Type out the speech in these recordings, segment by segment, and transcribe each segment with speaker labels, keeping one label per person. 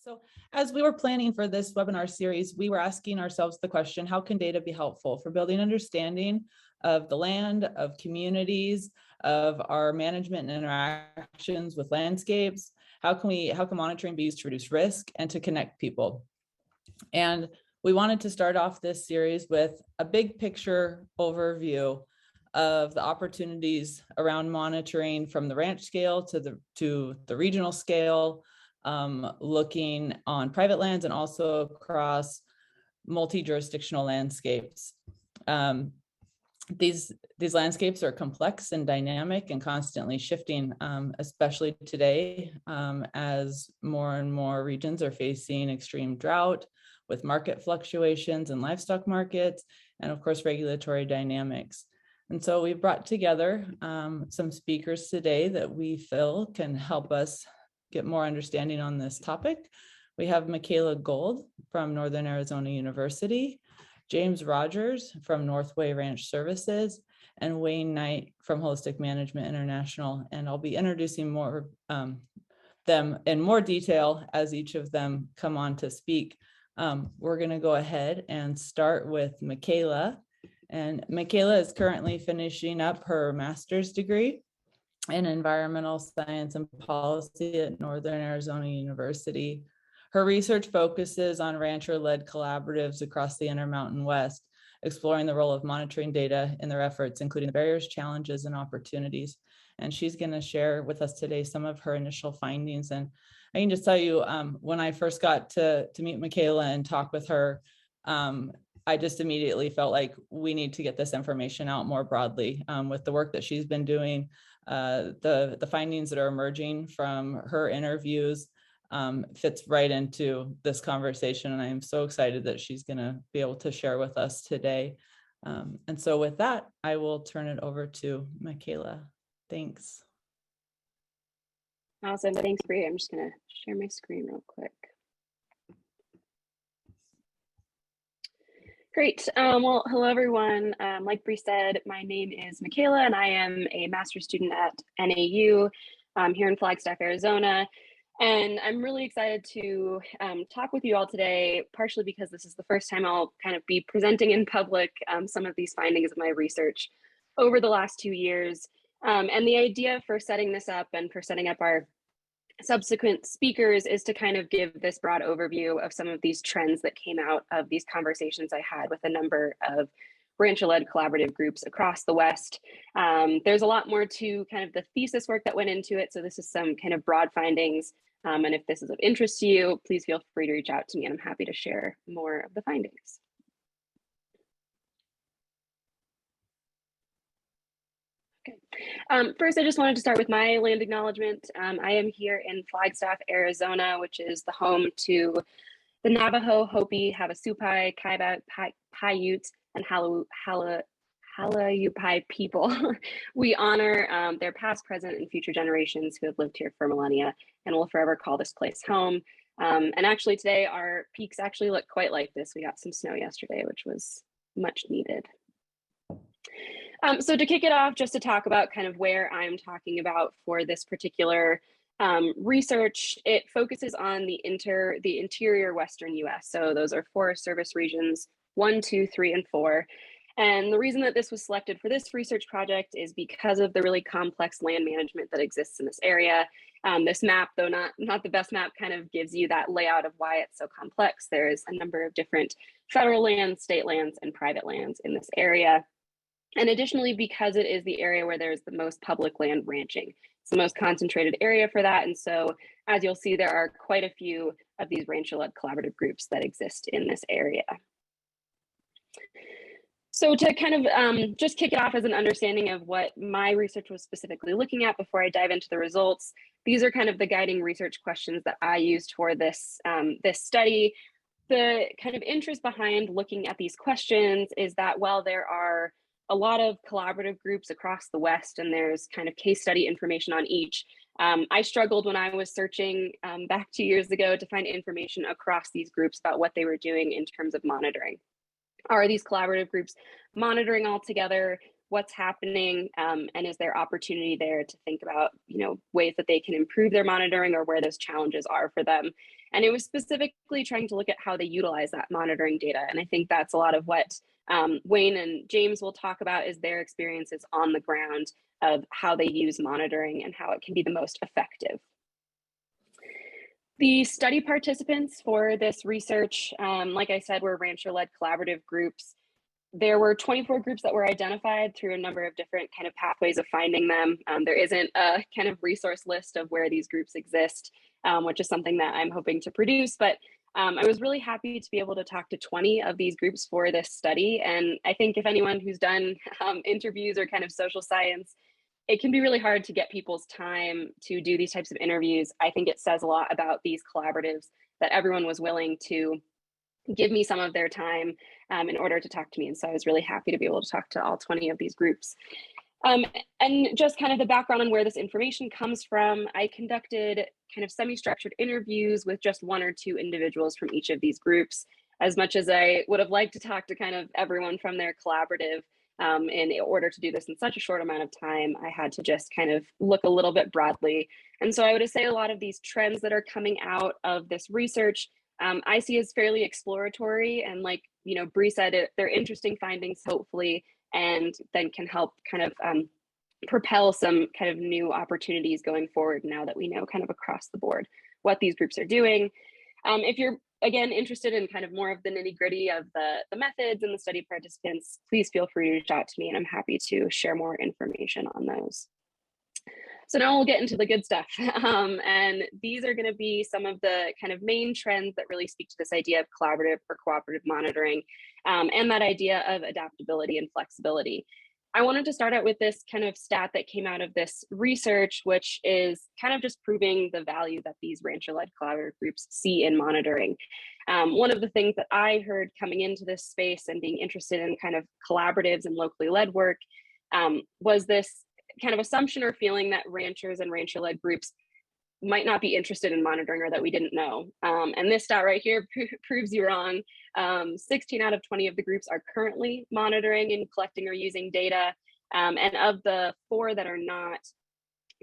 Speaker 1: So as we were planning for this webinar series, we were asking ourselves the question, how can data be helpful for building understanding of the land, of communities, of our management and interactions with landscapes? How can monitoring be used to reduce risk and to connect people? And we wanted to start off this series with a big picture overview of the opportunities around monitoring from the ranch scale to the regional scale, looking on private lands and also across multi-jurisdictional landscapes. These landscapes are complex and dynamic and constantly shifting, especially today, as more and more regions are facing extreme drought with market fluctuations in livestock markets, and of course, regulatory dynamics. And so we've brought together some speakers today that we feel can help us get more understanding on this topic. We have Michaela Gold from Northern Arizona University, James Rogers from Northway Ranch Services, and Wayne Knight from Holistic Management International. And I'll be introducing them in more detail as each of them come on to speak. We're going to go ahead and start with Michaela. And Michaela is currently finishing up her master's degree in environmental science and policy at Northern Arizona University. Her research focuses on rancher-led collaboratives across the Intermountain West, exploring the role of monitoring data in their efforts, including the barriers, challenges, and opportunities. And she's going to share with us today some of her initial findings. And I can just tell you, when I first got to meet Michaela and talk with her, I just immediately felt like we need to get this information out more broadly with the work that she's been doing. The findings that are emerging from her interviews fits right into this conversation. And I am so excited that she's going to be able to share with us today. And so with that, I will turn it over to Michaela. Thanks.
Speaker 2: Awesome. Thanks, Bre. I'm just going to share my screen real quick. Great. Well, hello, everyone. Like Bre said, my name is Michaela, and I am a master's student at NAU here in Flagstaff, Arizona. And I'm really excited to talk with you all today, partially because this is the first time I'll kind of be presenting in public some of these findings of my research over the last 2 years. And the idea for setting this up and for setting up our subsequent speakers is to kind of give this broad overview of some of these trends that came out of these conversations I had with a number of rancher-led collaborative groups across the West. There's a lot more to kind of the thesis work that went into it. So this is some kind of broad findings. And if this is of interest to you, please feel free to reach out to me and I'm happy to share more of the findings. Okay. First, I just wanted to start with my land acknowledgement. I am here in Flagstaff, Arizona, which is the home to the Navajo, Hopi, Havasupai, Kaiba, Paiute, and Halayupai people. We honor their past, present, and future generations who have lived here for millennia and will forever call this place home. And actually today, our peaks actually look quite like this. We got some snow yesterday, which was much needed. So to kick it off, just to talk about kind of where I'm talking about for this particular research, it focuses on the interior Western US. So those are Forest Service regions 1, 2, 3, and 4. And the reason that this was selected for this research project is because of the really complex land management that exists in this area. This map, though not the best map, kind of gives you that layout of why it's so complex. There's a number of different federal lands, state lands, and private lands in this area. And additionally, because it is the area where there's the most public land ranching, it's the most concentrated area for that. And so, as you'll see, there are quite a few of these rancher-led collaborative groups that exist in this area. So to kind of just kick it off as an understanding of what my research was specifically looking at before I dive into the results, these are kind of the guiding research questions that I used for this, this study. The kind of interest behind looking at these questions is that while there are a lot of collaborative groups across the West, and there's kind of case study information on each. I struggled when I was searching back 2 years ago to find information across these groups about what they were doing in terms of monitoring. Are these collaborative groups monitoring all together? what's happening, and is there opportunity there to think about, ways that they can improve their monitoring or where those challenges are for them. And it was specifically trying to look at how they utilize that monitoring data. And I think that's a lot of what Wayne and James will talk about, is their experiences on the ground of how they use monitoring and how it can be the most effective. The study participants for this research, like I said, were rancher-led collaborative groups. There were 24 groups that were identified through a number of different kind of pathways of finding them. There isn't a kind of resource list of where these groups exist, which is something that I'm hoping to produce. But I was really happy to be able to talk to 20 of these groups for this study. And I think if anyone who's done interviews or kind of social science, it can be really hard to get people's time to do these types of interviews. I think it says a lot about these collaboratives that everyone was willing to give me some of their time in order to talk to me. And so I was really happy to be able to talk to all 20 of these groups. And just kind of the background on where this information comes from, I conducted kind of semi-structured interviews with just one or two individuals from each of these groups. As much as I would have liked to talk to kind of everyone from their collaborative, in order to do this in such a short amount of time, I had to just kind of look a little bit broadly. And so I would say a lot of these trends that are coming out of this research, I see as fairly exploratory, and like, Bre said, they're interesting findings, hopefully, and then can help kind of propel some kind of new opportunities going forward now that we know kind of across the board what these groups are doing. If you're, again, interested in kind of more of the nitty gritty of the methods and the study participants, please feel free to reach out to me, and I'm happy to share more information on those. So now we'll get into the good stuff. And these are going to be some of the kind of main trends that really speak to this idea of collaborative or cooperative monitoring, and that idea of adaptability and flexibility. I wanted to start out with this kind of stat that came out of this research, which is kind of just proving the value that these rancher-led collaborative groups see in monitoring. One of the things that I heard coming into this space and being interested in kind of collaboratives and locally led work was this kind of assumption or feeling that ranchers and rancher-led groups might not be interested in monitoring, or that we didn't know. And this stat right here proves you wrong. 16 out of 20 of the groups are currently monitoring and collecting or using data. And of the 4 that are not,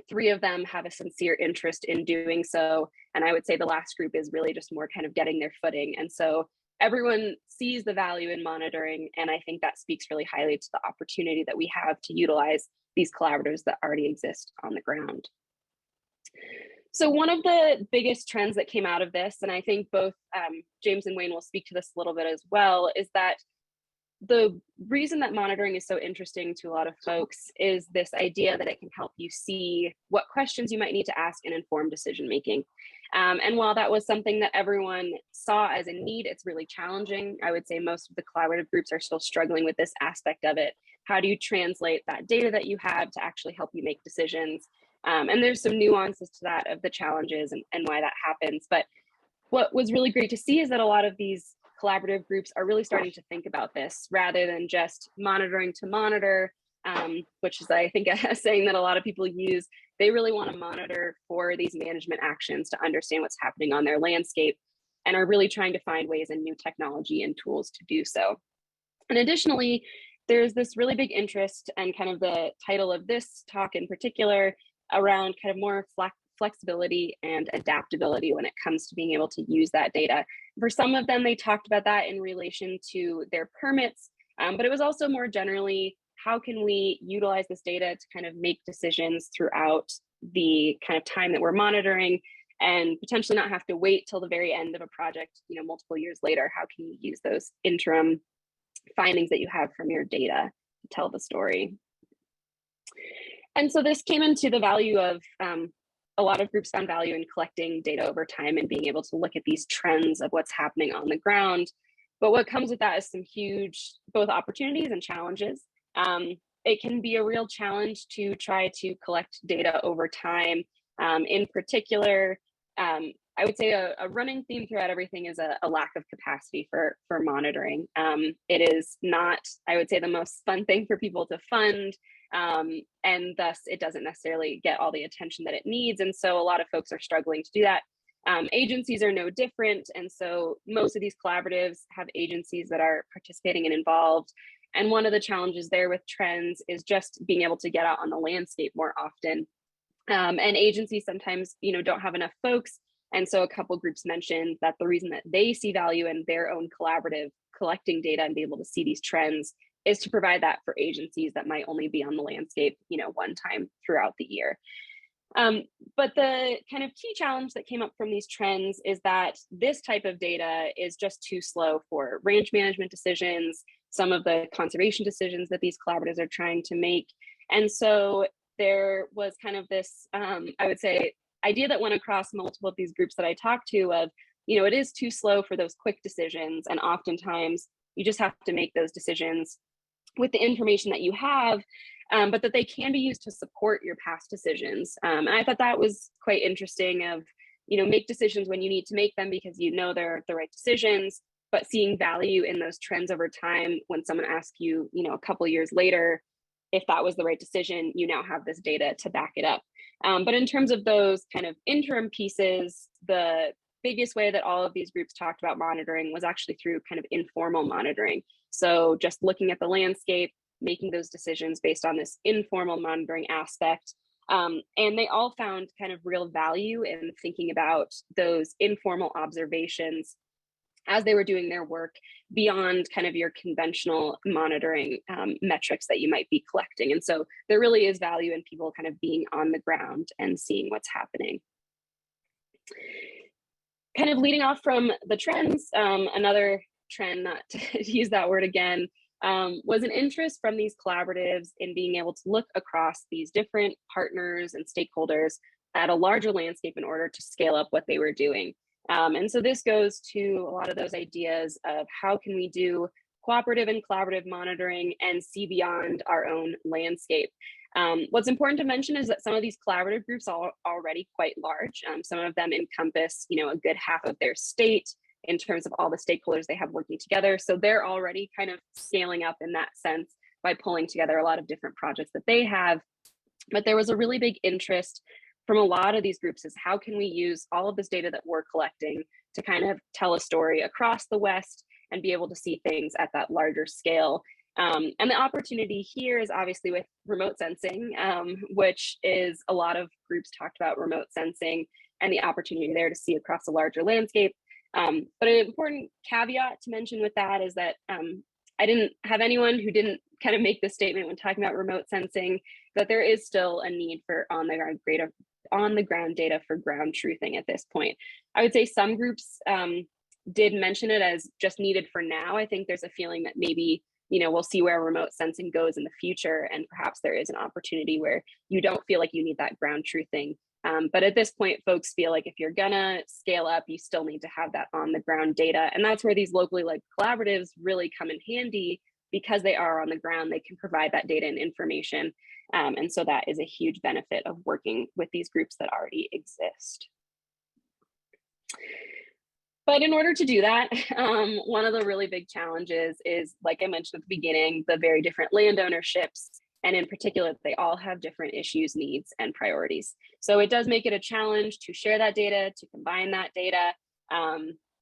Speaker 2: 3 of them have a sincere interest in doing so. And I would say the last group is really just more kind of getting their footing. And so everyone sees the value in monitoring. And I think that speaks really highly to the opportunity that we have to utilize these collaboratives that already exist on the ground. So one of the biggest trends that came out of this, and I think both James and Wayne will speak to this a little bit as well, is that the reason that monitoring is so interesting to a lot of folks is this idea that it can help you see what questions you might need to ask and inform decision making. And while that was something that everyone saw as a need, it's really challenging. I would say most of the collaborative groups are still struggling with this aspect of it. How do you translate that data that you have to actually help you make decisions? And there's some nuances to that of the challenges and why that happens. But what was really great to see is that a lot of these collaborative groups are really starting to think about this rather than just monitoring to monitor, which is, I think, a saying that a lot of people use. They really want to monitor for these management actions to understand what's happening on their landscape, and are really trying to find ways and new technology and tools to do so. And additionally, there's this really big interest, and kind of the title of this talk in particular, around kind of more flexibility and adaptability when it comes to being able to use that data. For some of them, they talked about that in relation to their permits, but it was also more generally, how can we utilize this data to kind of make decisions throughout the kind of time that we're monitoring, and potentially not have to wait till the very end of a project, multiple years later. How can you use those interim findings that you have from your data to tell the story? And so this came into the value of a lot of groups found value in collecting data over time and being able to look at these trends of what's happening on the ground. But what comes with that is some huge both opportunities and challenges. It can be a real challenge to try to collect data over time. In particular, I would say a running theme throughout everything is a lack of capacity for monitoring. It is not, I would say, the most fun thing for people to fund. And thus it doesn't necessarily get all the attention that it needs. And so a lot of folks are struggling to do that. Agencies are no different. And so most of these collaboratives have agencies that are participating and involved. And one of the challenges there with trends is just being able to get out on the landscape more often. And agencies sometimes, don't have enough folks. And so a couple groups mentioned that the reason that they see value in their own collaborative collecting data and be able to see these trends is to provide that for agencies that might only be on the landscape, one time throughout the year. But the kind of key challenge that came up from these trends is that this type of data is just too slow for range management decisions, some of the conservation decisions that these collaboratives are trying to make. And so there was kind of this, I would say, idea that went across multiple of these groups that I talked to of, it is too slow for those quick decisions. And oftentimes you just have to make those decisions with the information that you have, but that they can be used to support your past decisions. And I thought that was quite interesting of, make decisions when you need to make them because they're the right decisions, but seeing value in those trends over time when someone asks you, a couple years later, if that was the right decision, you now have this data to back it up. But in terms of those kind of interim pieces, the biggest way that all of these groups talked about monitoring was actually through kind of informal monitoring. So just looking at the landscape, making those decisions based on this informal monitoring aspect. And they all found kind of real value in thinking about those informal observations as they were doing their work beyond kind of your conventional monitoring metrics that you might be collecting. And so there really is value in people kind of being on the ground and seeing what's happening. Kind of leading off from the trends, another trend, not to use that word again, was an interest from these collaboratives in being able to look across these different partners and stakeholders at a larger landscape in order to scale up what they were doing. And so this goes to a lot of those ideas of how can we do cooperative and collaborative monitoring and see beyond our own landscape. What's important to mention is that some of these collaborative groups are already quite large. Some of them encompass, a good half of their state in terms of all the stakeholders they have working together. So they're already kind of scaling up in that sense by pulling together a lot of different projects that they have. But there was a really big interest from a lot of these groups is how can we use all of this data that we're collecting to kind of tell a story across the West and be able to see things at that larger scale. And the opportunity here is obviously with remote sensing, which is a lot of groups talked about remote sensing and the opportunity there to see across a larger landscape. But an important caveat to mention with that is that I didn't have anyone who didn't kind of make this statement when talking about remote sensing, that there is still a need for on the ground data for ground truthing at this point. I would say some groups did mention it as just needed for now. I think there's a feeling that maybe, we'll see where remote sensing goes in the future, and perhaps there is an opportunity where you don't feel like you need that ground truthing. But at this point, folks feel like if you're gonna scale up, you still need to have that on the ground data. And that's where these locally led collaboratives really come in handy, because they are on the ground, they can provide that data and information. And so that is a huge benefit of working with these groups that already exist. But in order to do that, one of the really big challenges is, like I mentioned at the beginning, the very different land ownerships. And in particular, they all have different issues, needs, and priorities. So it does make it a challenge to share that data, to combine that data.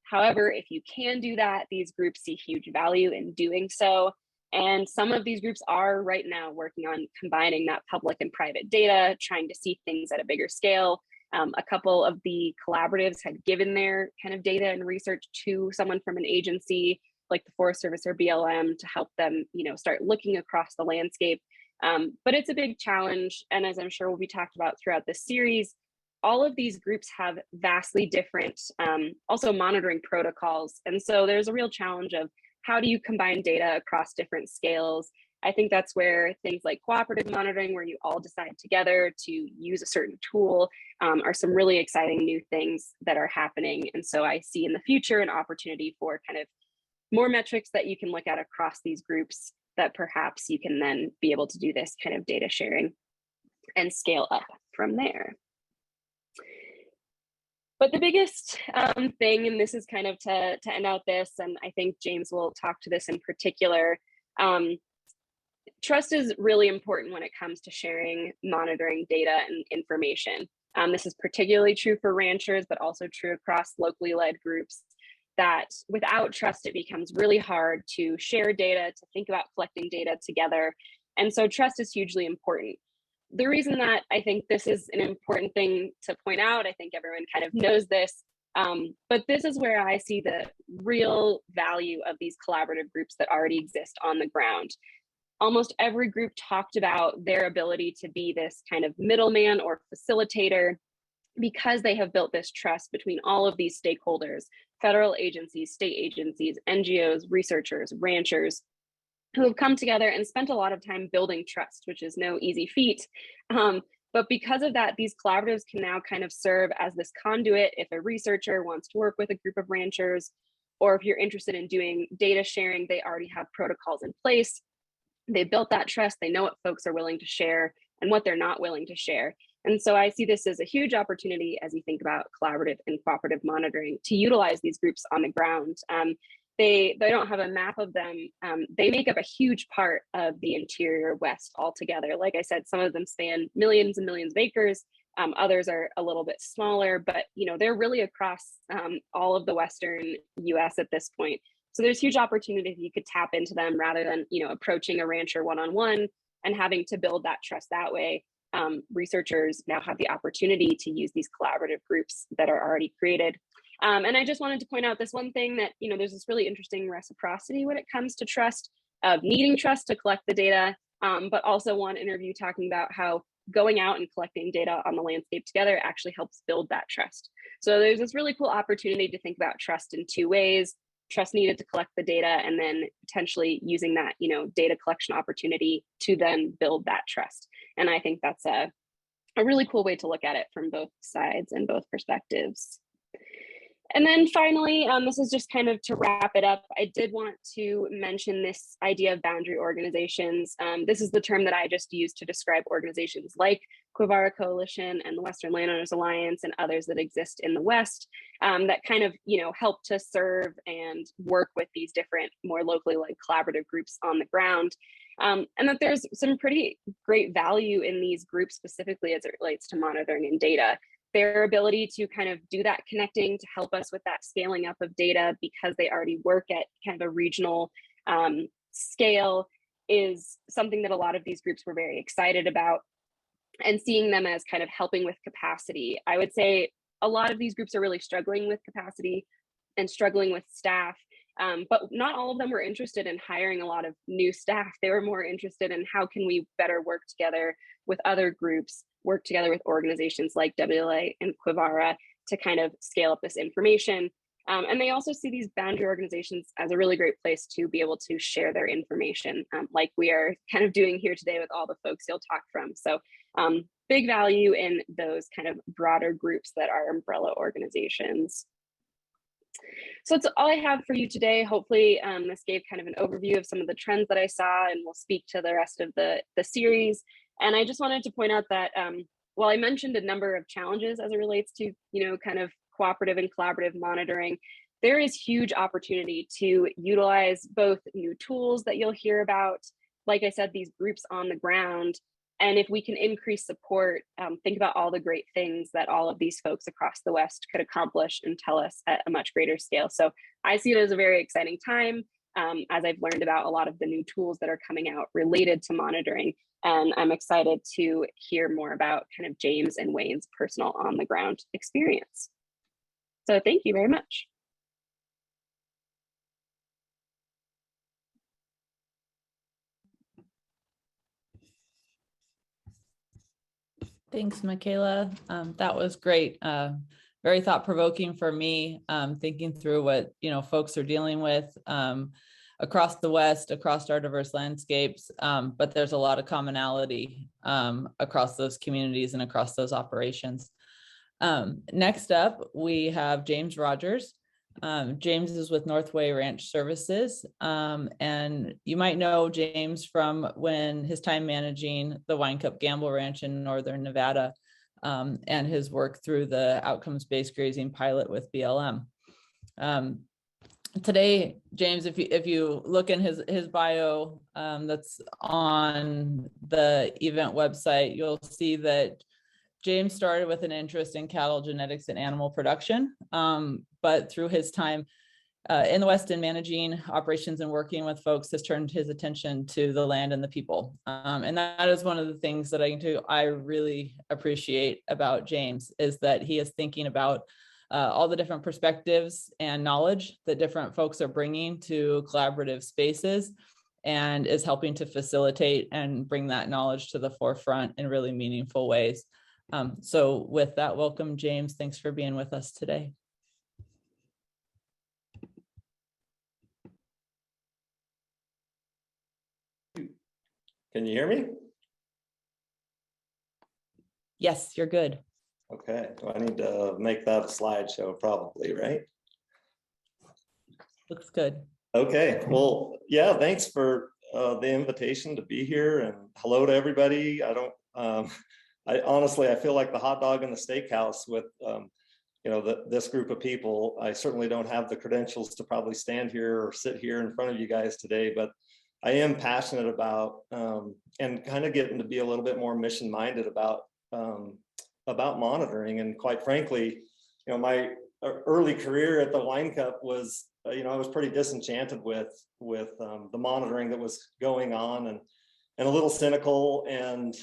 Speaker 2: However, if you can do that, these groups see huge value in doing so. And some of these groups are right now working on combining that public and private data, trying to see things at a bigger scale. A couple of the collaboratives had given their kind of data and research to someone from an agency like the Forest Service or BLM to help them, start looking across the landscape. But it's a big challenge. And as I'm sure will be talked about throughout this series, all of these groups have vastly different also monitoring protocols. And so there's a real challenge of how do you combine data across different scales? I think that's where things like cooperative monitoring, where you all decide together to use a certain tool, are some really exciting new things that are happening. And so I see in the future an opportunity for kind of more metrics that you can look at across these groups, that perhaps you can then be able to do this kind of data sharing and scale up from there. But the biggest thing, and this is kind of to end out this, and I think James will talk to this in particular, trust is really important when it comes to sharing, monitoring data and information. This is particularly true for ranchers, but also true across locally led groups. that without trust, it becomes really hard to share data, to think about collecting data together. And so trust is hugely important. The reason that I think this is an important thing to point out, I think everyone kind of knows this, but this is where I see the real value of these collaborative groups that already exist on the ground. Almost every group talked about their ability to be this kind of middleman or facilitator because they have built this trust between all of these stakeholders, federal agencies, state agencies, NGOs, researchers, ranchers, who have come together and spent a lot of time building trust, which is no easy feat. But because of that, these collaboratives can now kind of serve as this conduit if a researcher wants to work with a group of ranchers, or if you're interested in doing data sharing, they already have protocols in place. They built that trust, they know what folks are willing to share and what they're not willing to share. And so I see this as a huge opportunity as you think about collaborative and cooperative monitoring to utilize these groups on the ground. They don't have a map of them. They make up a huge part of the interior West altogether. Like I said, some of them span millions and millions of acres. Others are a little bit smaller, but they're really across all of the Western US at this point. So there's huge opportunity if you could tap into them rather than approaching a rancher one-on-one and having to build that trust that way. Researchers now have the opportunity to use these collaborative groups that are already created. And I just wanted to point out this one thing that, there's this really interesting reciprocity when it comes to trust, of needing trust to collect the data, but also one interview talking about how going out and collecting data on the landscape together actually helps build that trust. So there's this really cool opportunity to think about trust in two ways: trust needed to collect the data, and then potentially using that, data collection opportunity to then build that trust. And I think that's a really cool way to look at it from both sides and both perspectives. And then finally, this is just kind of to wrap it up, I did want to mention this idea of boundary organizations. This is the term that I just used to describe organizations like Quivara Coalition and the Western Landowners Alliance and others that exist in the West that kind of, help to serve and work with these different, more locally like collaborative groups on the ground. And that there's some pretty great value in these groups, specifically as it relates to monitoring and data. Their ability to kind of do that connecting to help us with that scaling up of data, because they already work at kind of a regional scale, is something that a lot of these groups were very excited about, and seeing them as kind of helping with capacity. I would say a lot of these groups are really struggling with capacity and struggling with staff, but not all of them were interested in hiring a lot of new staff. They were more interested in how can we better work together with other groups, work together with organizations like WLA and Quivara to kind of scale up this information. And they also see these boundary organizations as a really great place to be able to share their information, like we are kind of doing here today with all the folks you'll talk from. So big value in those kind of broader groups that are umbrella organizations. So that's all I have for you today. Hopefully this gave kind of an overview of some of the trends that I saw, and we'll speak to the rest of the series. And I just wanted to point out that while I mentioned a number of challenges as it relates to, kind of cooperative and collaborative monitoring, there is huge opportunity to utilize both new tools that you'll hear about, like I said, these groups on the ground. And if we can increase support, think about all the great things that all of these folks across the West could accomplish and tell us at a much greater scale. So I see it as a very exciting time as I've learned about a lot of the new tools that are coming out related to monitoring. And I'm excited to hear more about kind of James and Wayne's personal on the ground experience. So thank you very much.
Speaker 1: Thanks, Michaela. That was great. Very thought-provoking for me, thinking through what folks are dealing with across the West, across our diverse landscapes, but there's a lot of commonality across those communities and across those operations. Next up, we have James Rogers. James is with Northway Ranch Services, and you might know James from when his time managing the Wine Cup Gamble Ranch in Northern Nevada, and his work through the outcomes-based grazing pilot with BLM. Today, James, if you look in his bio that's on the event website, you'll see that James started with an interest in cattle genetics and animal production, but through his time in the West and managing operations and working with folks has turned his attention to the land and the people. And that is one of the things that I really appreciate about James, is that he is thinking about all the different perspectives and knowledge that different folks are bringing to collaborative spaces, and is helping to facilitate and bring that knowledge to the forefront in really meaningful ways. So with that, welcome, James. Thanks for being with us today.
Speaker 3: Can you hear me?
Speaker 1: Yes, you're good.
Speaker 3: Okay, do I need to make that a slideshow? Probably, right?
Speaker 1: Looks good.
Speaker 3: Okay, well, yeah, thanks for the invitation to be here, and hello to everybody. I honestly, I feel like the hot dog in the steakhouse with, this group of people. I certainly don't have the credentials to probably stand here or sit here in front of you guys today, but I am passionate about and kind of getting to be a little bit more mission minded about monitoring. And quite frankly, my early career at the Wine Cup was, I was pretty disenchanted with the monitoring that was going on, and a little cynical, and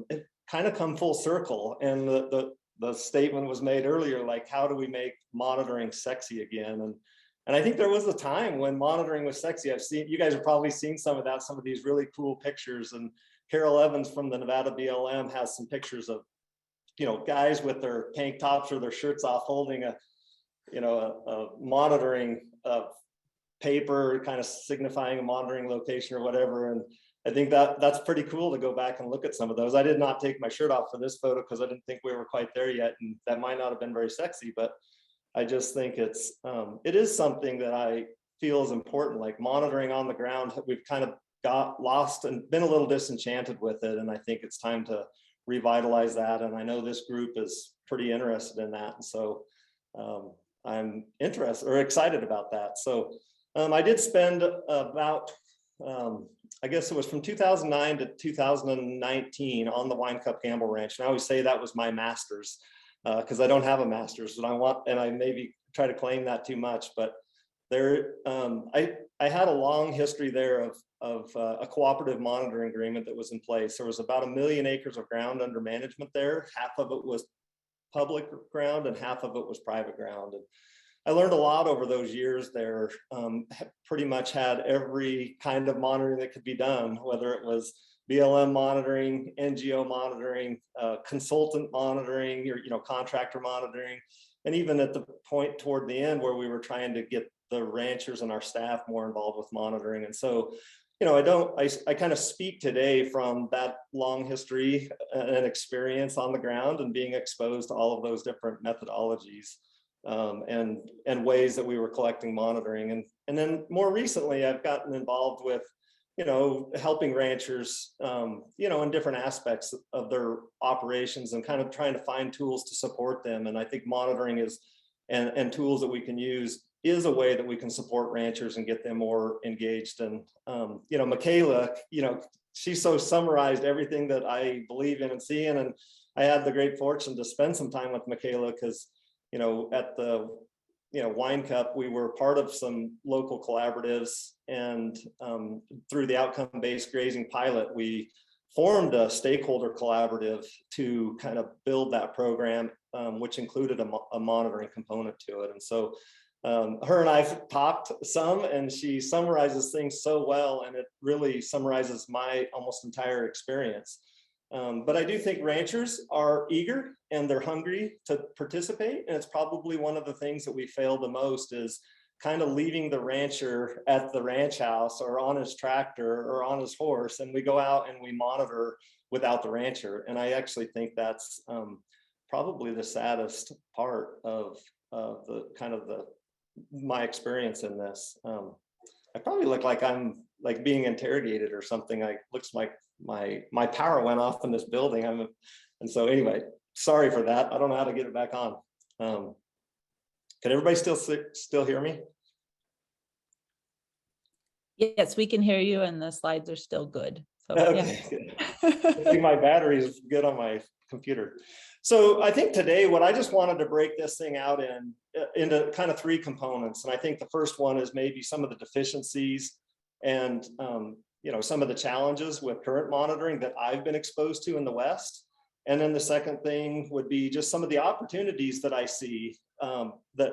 Speaker 3: it kind of come full circle. And the statement was made earlier, like, how do we make monitoring sexy again? And I think there was a time when monitoring was sexy. You guys have probably seen some of that, some of these really cool pictures. And Carol Evans from the Nevada BLM has some pictures of, guys with their tank tops or their shirts off holding a monitoring paper, kind of signifying a monitoring location or whatever. And I think that's pretty cool to go back and look at some of those. I did not take my shirt off for this photo because I didn't think we were quite there yet. And that might not have been very sexy, but I just think it is something that I feel is important, like monitoring on the ground. We've kind of got lost and been a little disenchanted with it. And I think it's time to revitalize that. And I know this group is pretty interested in that. And so I'm excited about that. So I did spend about, I guess it was from 2009 to 2019 on the Wine Cup Gamble Ranch. And I always say that was my master's, because I don't have a master's, and I maybe try to claim that too much, but there, I had a long history there of a cooperative monitoring agreement that was in place. There was about 1 million acres of ground under management there. Half of it was public ground and half of it was private ground. And I learned a lot over those years there. Pretty much had every kind of monitoring that could be done, whether it was BLM monitoring, NGO monitoring, consultant monitoring, or contractor monitoring, and even at the point toward the end where we were trying to get the ranchers and our staff more involved with monitoring. And so, I kind of speak today from that long history and experience on the ground and being exposed to all of those different methodologies and ways that we were collecting monitoring. And then more recently, I've gotten involved with helping ranchers, in different aspects of their operations and kind of trying to find tools to support them. And I think monitoring and tools that we can use is a way that we can support ranchers and get them more engaged. And, Michaela, she so summarized everything that I believe in and see in. And I had the great fortune to spend some time with Michaela because, at the Wine Cup, we were part of some local collaboratives, and through the outcome-based grazing pilot, we formed a stakeholder collaborative to kind of build that program, which included a monitoring component to it. And so her and I talked some, and she summarizes things so well, and it really summarizes my almost entire experience. But I do think ranchers are eager and they're hungry to participate. And it's probably one of the things that we fail the most is kind of leaving the rancher at the ranch house or on his tractor or on his horse. And we go out and we monitor without the rancher. And I actually think that's probably the saddest part of the kind of my experience in this. I probably look like I'm like being interrogated or something. Looks like my power went off in this building. And so anyway, sorry for that. I don't know how to get it back on. Can everybody still hear me?
Speaker 1: Yes, we can hear you, and the slides are still good. So
Speaker 3: okay,
Speaker 1: yeah.
Speaker 3: I think my battery is good on my computer. So I think today what I just wanted to break this thing out into kind of three components. And I think the first one is maybe some of the deficiencies and some of the challenges with current monitoring that I've been exposed to in the West. And then the second thing would be just some of the opportunities that I see that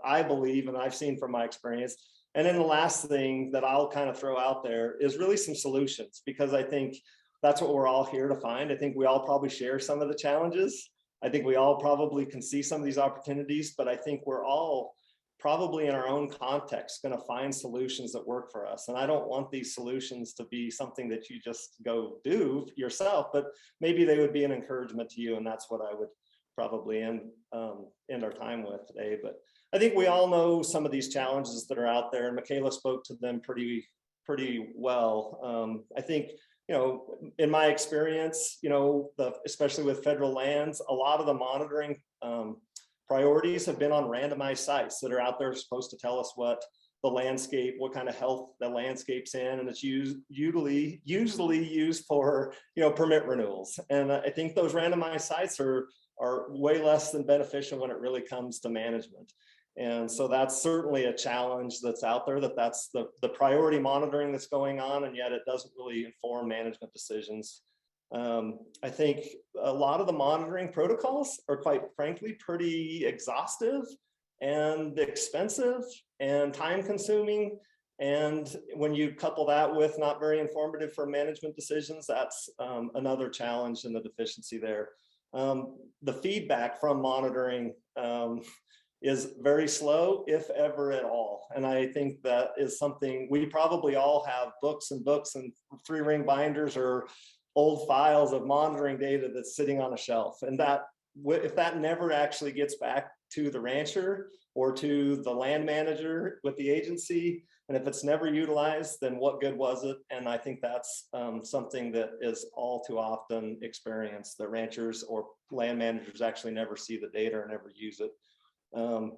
Speaker 3: I believe and I've seen from my experience. And then the last thing that I'll kind of throw out there is really some solutions, because I think that's what we're all here to find. I think we all probably share some of the challenges. I think we all probably can see some of these opportunities, but I think we're all probably in our own context going to find solutions that work for us. And I don't want these solutions to be something that you just go do yourself, but maybe they would be an encouragement to you. And that's what I would probably end our time with today. But I think we all know some of these challenges that are out there, and Michaela spoke to them pretty well. I think, in my experience, especially with federal lands, a lot of the monitoring priorities have been on randomized sites that are out there supposed to tell us what the landscape, what kind of health the landscape's in, and it's usually used for permit renewals. And I think those randomized sites are way less than beneficial when it really comes to management. And so that's certainly a challenge that's out there, that's the priority monitoring that's going on, and yet it doesn't really inform management decisions. I think a lot of the monitoring protocols are, quite frankly, pretty exhaustive and expensive and time consuming. And when you couple that with not very informative for management decisions, that's another challenge and the deficiency there. The feedback from monitoring is very slow, if ever at all. And I think that is something we probably all have books and 3-ring binders or old files of monitoring data that's sitting on a shelf. And that if that never actually gets back to the rancher or to the land manager with the agency, and if it's never utilized, then what good was it? And I think that's something that is all too often experienced. The ranchers or land managers actually never see the data or never use it. And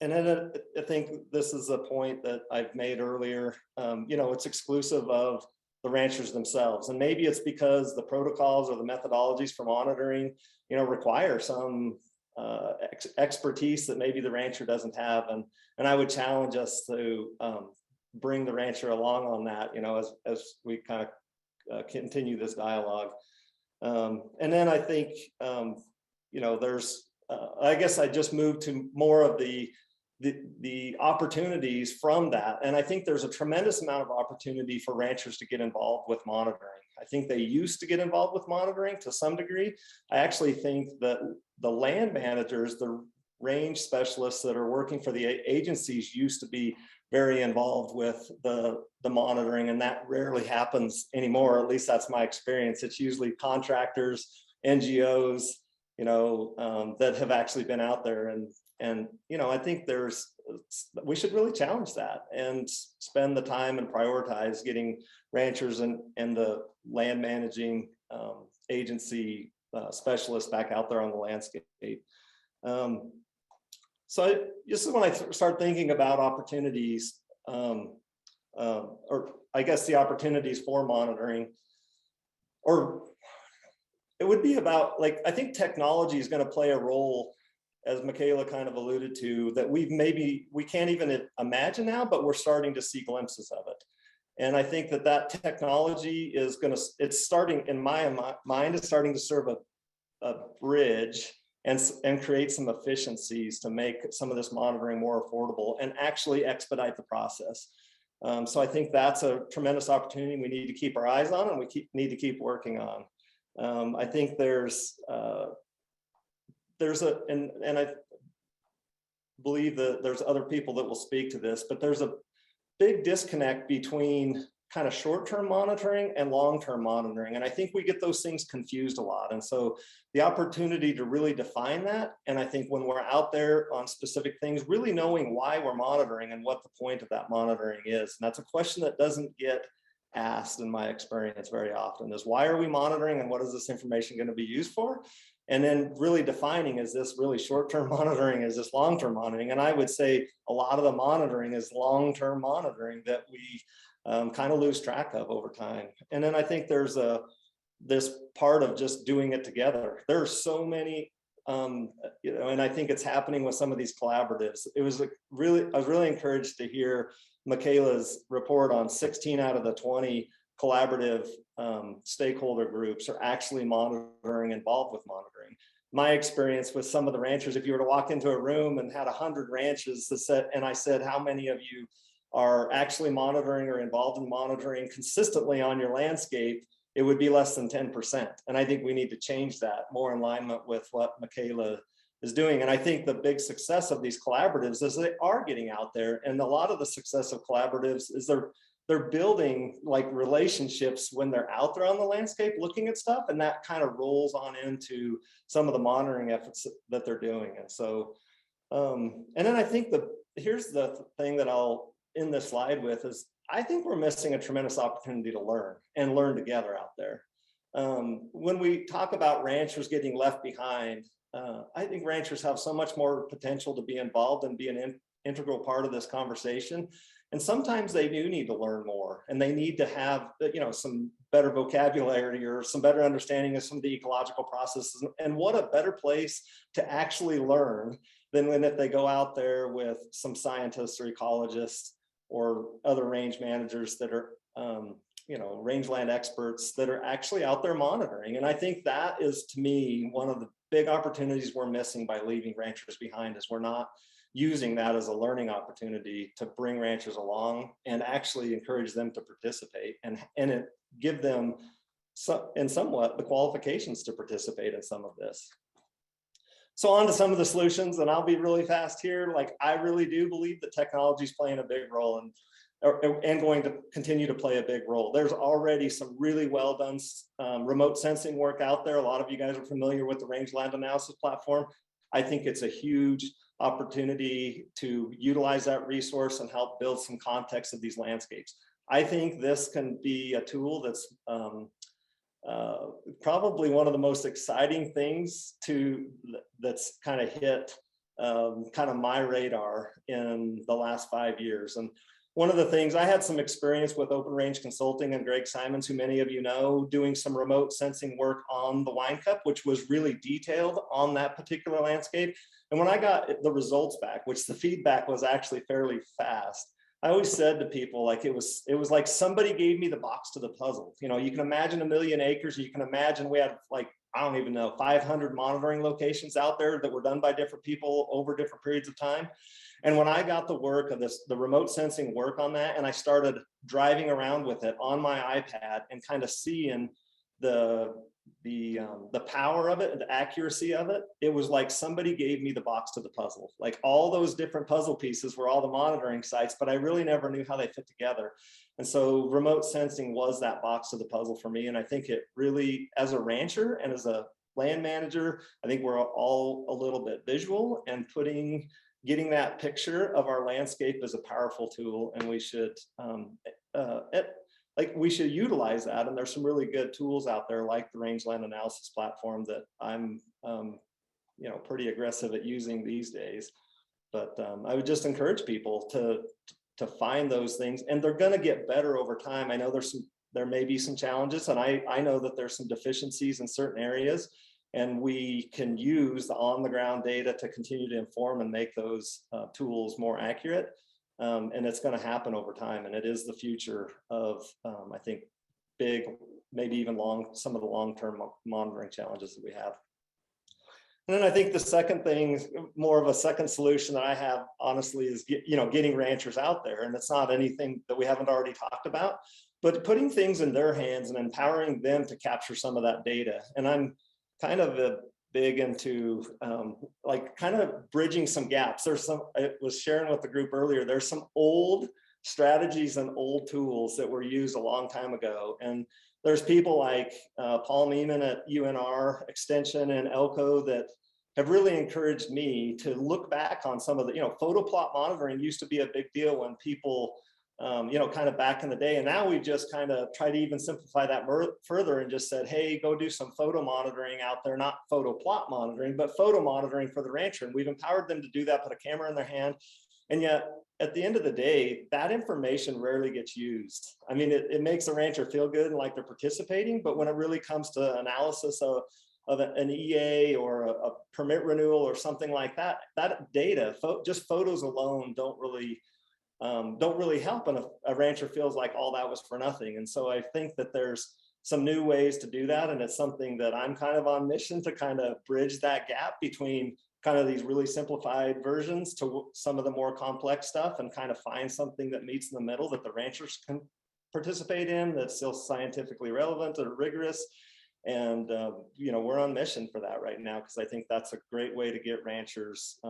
Speaker 3: then I think this is a point that I've made earlier. It's exclusive of the ranchers themselves, and maybe it's because the protocols or the methodologies for monitoring, require some expertise that maybe the rancher doesn't have. And I would challenge us to bring the rancher along on that, as we kind of continue this dialogue. And then I think, there's I guess I just moved to more of the opportunities from that. And I think there's a tremendous amount of opportunity for ranchers to get involved with monitoring. I think they used to get involved with monitoring to some degree. I actually think that the land managers, the range specialists that are working for the agencies used to be very involved with the monitoring, and that rarely happens anymore. At least that's my experience. It's usually contractors, NGOs, that have actually been out there. And I think we should really challenge that and spend the time and prioritize getting ranchers and the land managing agency specialists back out there on the landscape. So this is when I start thinking about opportunities, or I guess the opportunities for monitoring, or it would be about, I think technology is going to play a role, as Michaela kind of alluded to, that we can't even imagine now, but we're starting to see glimpses of it. And I think that technology is it's starting, in my mind, it's starting to serve a bridge and create some efficiencies to make some of this monitoring more affordable and actually expedite the process. So I think that's a tremendous opportunity we need to keep our eyes on, and we need to keep working on. I think there's I believe that there's other people that will speak to this, but there's a big disconnect between kind of short-term monitoring and long-term monitoring. And I think we get those things confused a lot. And so the opportunity to really define that, and I think when we're out there on specific things, really knowing why we're monitoring and what the point of that monitoring is. And that's a question that doesn't get asked in my experience very often, is why are we monitoring and what is this information going to be used for? And then really defining, is this really short-term monitoring? Is this long-term monitoring? And I would say a lot of the monitoring is long-term monitoring that we kind of lose track of over time. And then I think there's a this part of just doing it together. There are so many, you know, and I think it's happening with some of these collaboratives. It was I was really encouraged to hear Michaela's report on 16 out of the 20 collaborative stakeholder groups are actually monitoring, involved with monitoring. My experience with some of the ranchers, if you were to walk into a room and had 100 ranches that said, and I said, how many of you are actually monitoring or involved in monitoring consistently on your landscape, it would be less than 10%. And I think we need to change that more in alignment with what Michaela is doing. And I think the big success of these collaboratives is they are getting out there. And a lot of the success of collaboratives is they're building like relationships when they're out there on the landscape looking at stuff, and that kind of rolls on into some of the monitoring efforts that they're doing. And so, and then I think here's the thing that I'll end this slide with is I think we're missing a tremendous opportunity to learn together out there. When we talk about ranchers getting left behind, I think ranchers have so much more potential to be involved and be an integral part of this conversation. And sometimes they do need to learn more, and they need to have, you know, some better vocabulary or some better understanding of some of the ecological processes. And what a better place to actually learn than when if they go out there with some scientists or ecologists or other range managers that are, you know, rangeland experts that are actually out there monitoring. And I think that is, to me, one of the big opportunities we're missing by leaving ranchers behind, is we're not using that as a learning opportunity to bring ranchers along and actually encourage them to participate and give them somewhat the qualifications to participate in some of this. So on to some of the solutions, and I'll be really fast here. Like, I really do believe that technology is playing a big role and going to continue to play a big role. There's already some really well done remote sensing work out there. A lot of you guys are familiar with the rangeland analysis platform. I think it's a huge opportunity to utilize that resource and help build some context of these landscapes. I think this can be a tool that's probably one of the most exciting things that's kind of hit kind of my radar in the last 5 years. And one of the things, I had some experience with Open Range Consulting and Greg Simons, who many of you know, doing some remote sensing work on the Wine Cup, which was really detailed on that particular landscape. And when I got the results back, which the feedback was actually fairly fast, I always said to people, like, it was like somebody gave me the box to the puzzle. You know, you can imagine 1 million acres. You can imagine we had, like, I don't even know, 500 monitoring locations out there that were done by different people over different periods of time. And when I got the work of the remote sensing work on that, and I started driving around with it on my iPad and kind of seeing the power of it and the accuracy of it, it was like somebody gave me the box to the puzzle. Like, all those different puzzle pieces were all the monitoring sites, but I really never knew how they fit together. And so remote sensing was that box to the puzzle for me. And I think it really, as a rancher and as a land manager, I think we're all a little bit visual, and getting that picture of our landscape is a powerful tool, and we should we should utilize that. And there's some really good tools out there, like the Rangeland Analysis platform, that I'm you know, pretty aggressive at using these days. But I would just encourage people to find those things, and they're going to get better over time. I know there may be some challenges, and I know that there's some deficiencies in certain areas, and we can use the on-the-ground data to continue to inform and make those tools more accurate. And it's going to happen over time, and it is the future of, I think, big, maybe even some of the long-term monitoring challenges that we have. And then I think the second thing, more of a second solution that I have, honestly, is getting ranchers out there. And it's not anything that we haven't already talked about, but putting things in their hands and empowering them to capture some of that data. And I'm kind of big into kind of bridging some gaps. I was sharing with the group earlier, there's some old strategies and old tools that were used a long time ago. And there's people like Paul Meeman at UNR Extension and Elko that have really encouraged me to look back on some of the, photo plot monitoring used to be a big deal when people, kind of back in the day. And now we just kind of try to even simplify that further and just said, hey, go do some photo monitoring out there, not photo plot monitoring, but photo monitoring for the rancher. And we've empowered them to do that, put a camera in their hand And yet, at the end of the day, that information rarely gets used. I mean, it makes a rancher feel good and like they're participating, but when it really comes to analysis of an EA or a permit renewal or something like that, that data, just photos alone don't really help, and a rancher feels like all that was for nothing. And so I think that there's some new ways to do that, and it's something that I'm kind of on mission to kind of bridge that gap between kind of these really simplified versions to some of the more complex stuff, and kind of find something that meets in the middle that the ranchers can participate in, that's still scientifically relevant or rigorous. And you know, we're on mission for that right now, because I think that's a great way to get ranchers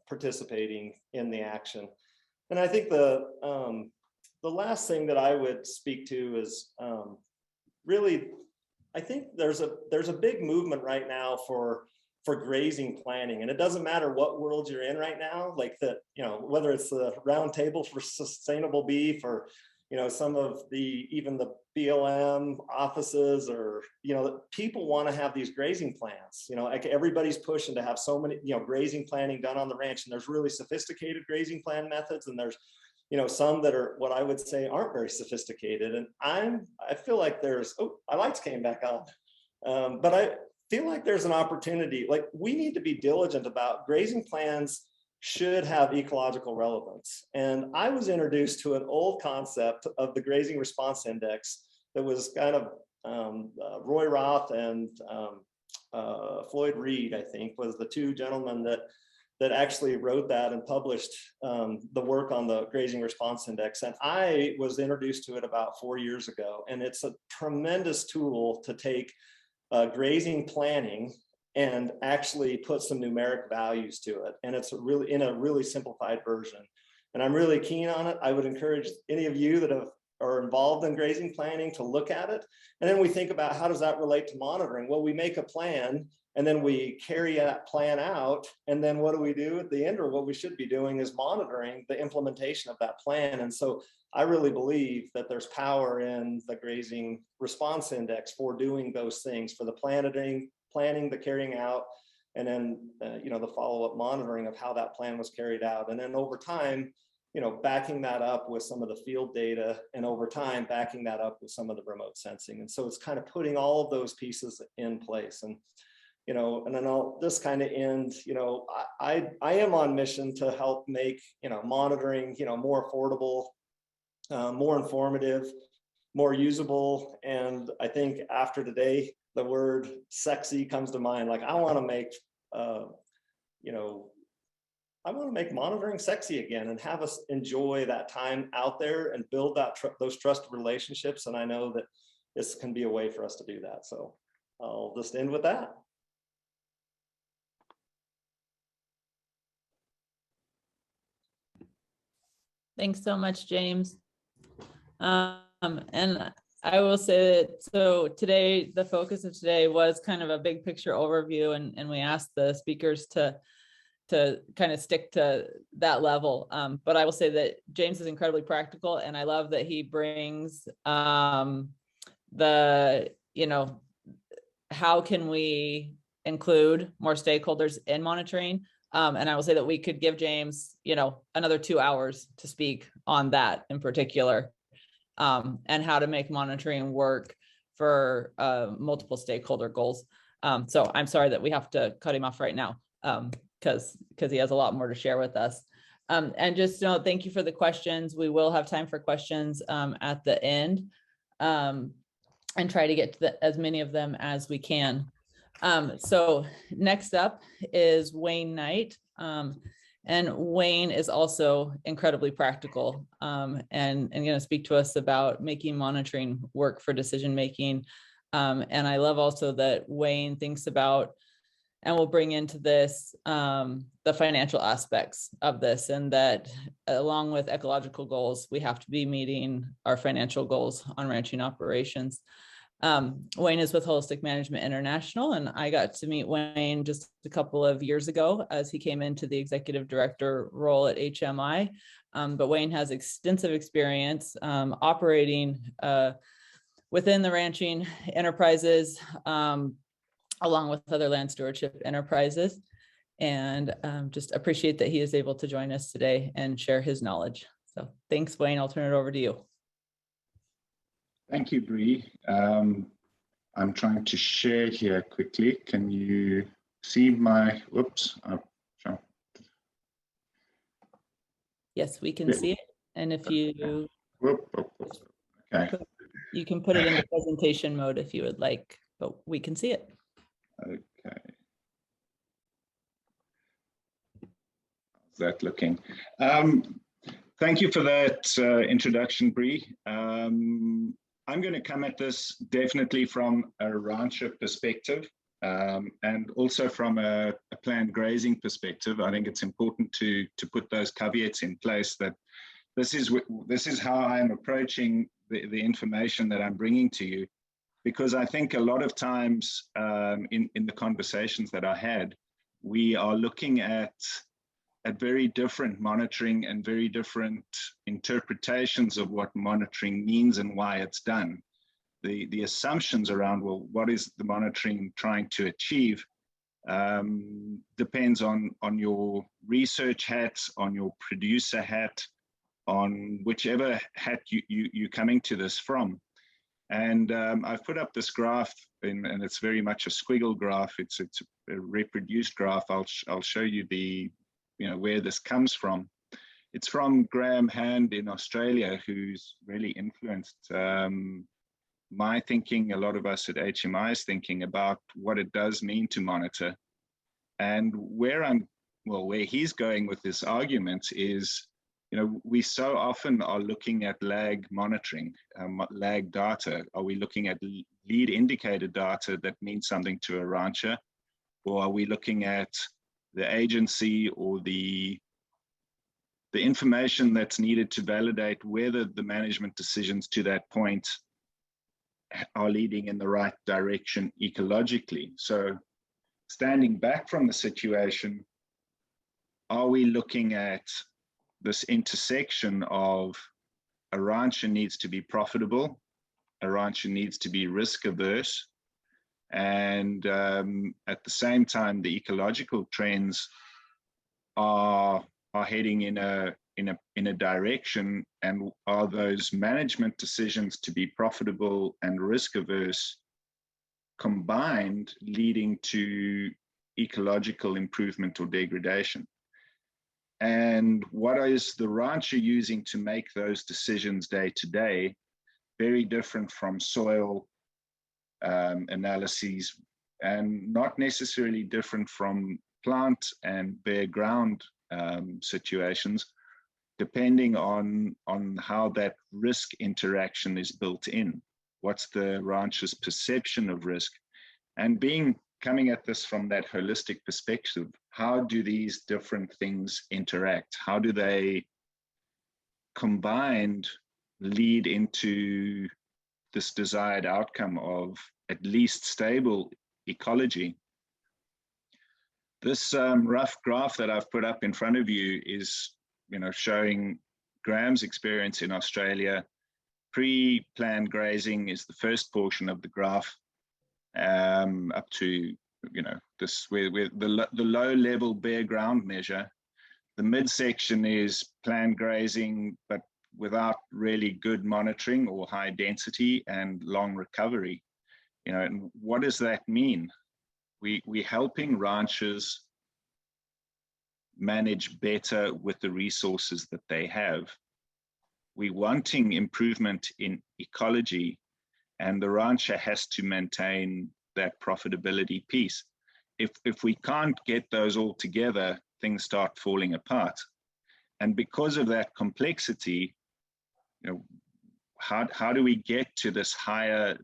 Speaker 3: participating in the action. And I think the last thing that I would speak to is really, I think there's a big movement right now for grazing planning, and it doesn't matter what world you're in right now, like that, you know, whether it's the round table for sustainable beef, or, you know, some of even the BLM offices, or, you know, people want to have these grazing plans. You know, like everybody's pushing to have so many, you know, grazing planning done on the ranch, and there's really sophisticated grazing plan methods, and there's, you know, some that are what I would say aren't very sophisticated. And I feel like there's, oh, my lights came back on, but I feel like there's an opportunity. Like, we need to be diligent about grazing plans should have ecological relevance. And I was introduced to an old concept of the Grazing Response Index that was kind of Roy Roth and Floyd Reed, I think, was the two gentlemen that actually wrote that and published the work on the Grazing Response Index. And I was introduced to it about 4 years ago. And it's a tremendous tool to take grazing planning and actually put some numeric values to it. And it's really in a really simplified version. And I'm really keen on it. I would encourage any of you that are involved in grazing planning to look at it. And then we think about, how does that relate to monitoring? Well, we make a plan, and then we carry that plan out. And then what do we do at the end? Or what we should be doing is monitoring the implementation of that plan. And so I really believe that there's power in the Grazing Response Index for doing those things, for the planning, the carrying out, and then you know, the follow-up monitoring of how that plan was carried out. And then over time, you know, backing that up with some of the field data, and over time backing that up with some of the remote sensing. And so it's kind of putting all of those pieces in place. And you know, and then I'll just kind of end, you know, I am on mission to help make, you know, monitoring, you know, more affordable, more informative, more usable. And I think after today, the word sexy comes to mind. Like, I want to make, you know, I want to make monitoring sexy again, and have us enjoy that time out there and build that those trusted relationships. And I know that this can be a way for us to do that. So I'll just end with that.
Speaker 1: Thanks so much, James. And I will say that, so today, the focus of today was kind of a big picture overview, and we asked the speakers to kind of stick to that level. But I will say that James is incredibly practical, and I love that he brings the, you know, how can we include more stakeholders in monitoring? And I will say that we could give James, you know, another 2 hours to speak on that in particular, and how to make monitoring work for multiple stakeholder goals. So I'm sorry that we have to cut him off right now, because he has a lot more to share with us. And just, you know, thank you for the questions. We will have time for questions at the end, and try to get to as many of them as we can. So next up is Wayne Knight. And Wayne is also incredibly practical, and going to speak to us about making monitoring work for decision making. And I love also that Wayne thinks about, and we'll bring into this, the financial aspects of this, and that along with ecological goals, we have to be meeting our financial goals on ranching operations. Wayne is with Holistic Management International, and I got to meet Wayne just a couple of years ago as he came into the executive director role at HMI. But Wayne has extensive experience operating within the ranching enterprises, along with other land stewardship enterprises. and just appreciate that he is able to join us today and share his knowledge. So thanks, Wayne. I'll turn it over to you.
Speaker 4: Thank you, Bre. I'm trying to share here quickly. Can you see my, whoops.
Speaker 1: Yes, we can see it. And if you,
Speaker 4: okay.
Speaker 1: You can put it in the presentation mode if you would like, but we can see it.
Speaker 4: Okay. How's that looking? Thank you for that introduction, Bre. I'm going to come at this definitely from a rancher perspective, and also from a planned grazing perspective. I think it's important to put those caveats in place that this is how I'm approaching the information that I'm bringing to you, because I think a lot of times in the conversations that I had, we are looking at very different monitoring and very different interpretations of what monitoring means and why it's done. The assumptions around, well, what is the monitoring trying to achieve, depends on your research hat, on your producer hat, on whichever hat you're coming to this from. And I've put up this graph, and it's very much a squiggle graph. It's a reproduced graph. I'll show you where this comes from. It's from Graham Hand in Australia, who's really influenced my thinking, a lot of us at HMI's thinking about what it does mean to monitor. And where he's going with this argument is, we so often are looking at lag monitoring, lag data. Are we looking at lead indicator data that means something to a rancher? Or are we looking at the agency or the information that's needed to validate whether the management decisions to that point are leading in the right direction ecologically? So standing back from the situation, are we looking at this intersection of a rancher needs to be profitable, a rancher needs to be risk averse, and at the same time, the ecological trends are heading in a direction, and are those management decisions to be profitable and risk averse combined leading to ecological improvement or degradation? And what is the rancher using to make those decisions day to day? Very different from soil analyses, and not necessarily different from plant and bare ground situations, depending on how that risk interaction is built in. What's the rancher's perception of risk? And coming at this from that holistic perspective, how do these different things interact? How do they combined lead into this desired outcome of at least stable ecology? This rough graph that I've put up in front of you is, showing Graham's experience in Australia. Pre-planned grazing is the first portion of the graph, up to this where the low level bare ground measure. The midsection is planned grazing, but without really good monitoring or high density and long recovery. And what does that mean? We're helping ranchers manage better with the resources that they have. We're wanting improvement in ecology, and the rancher has to maintain that profitability piece. If we can't get those all together, things start falling apart. And because of that complexity, how do we get to this higher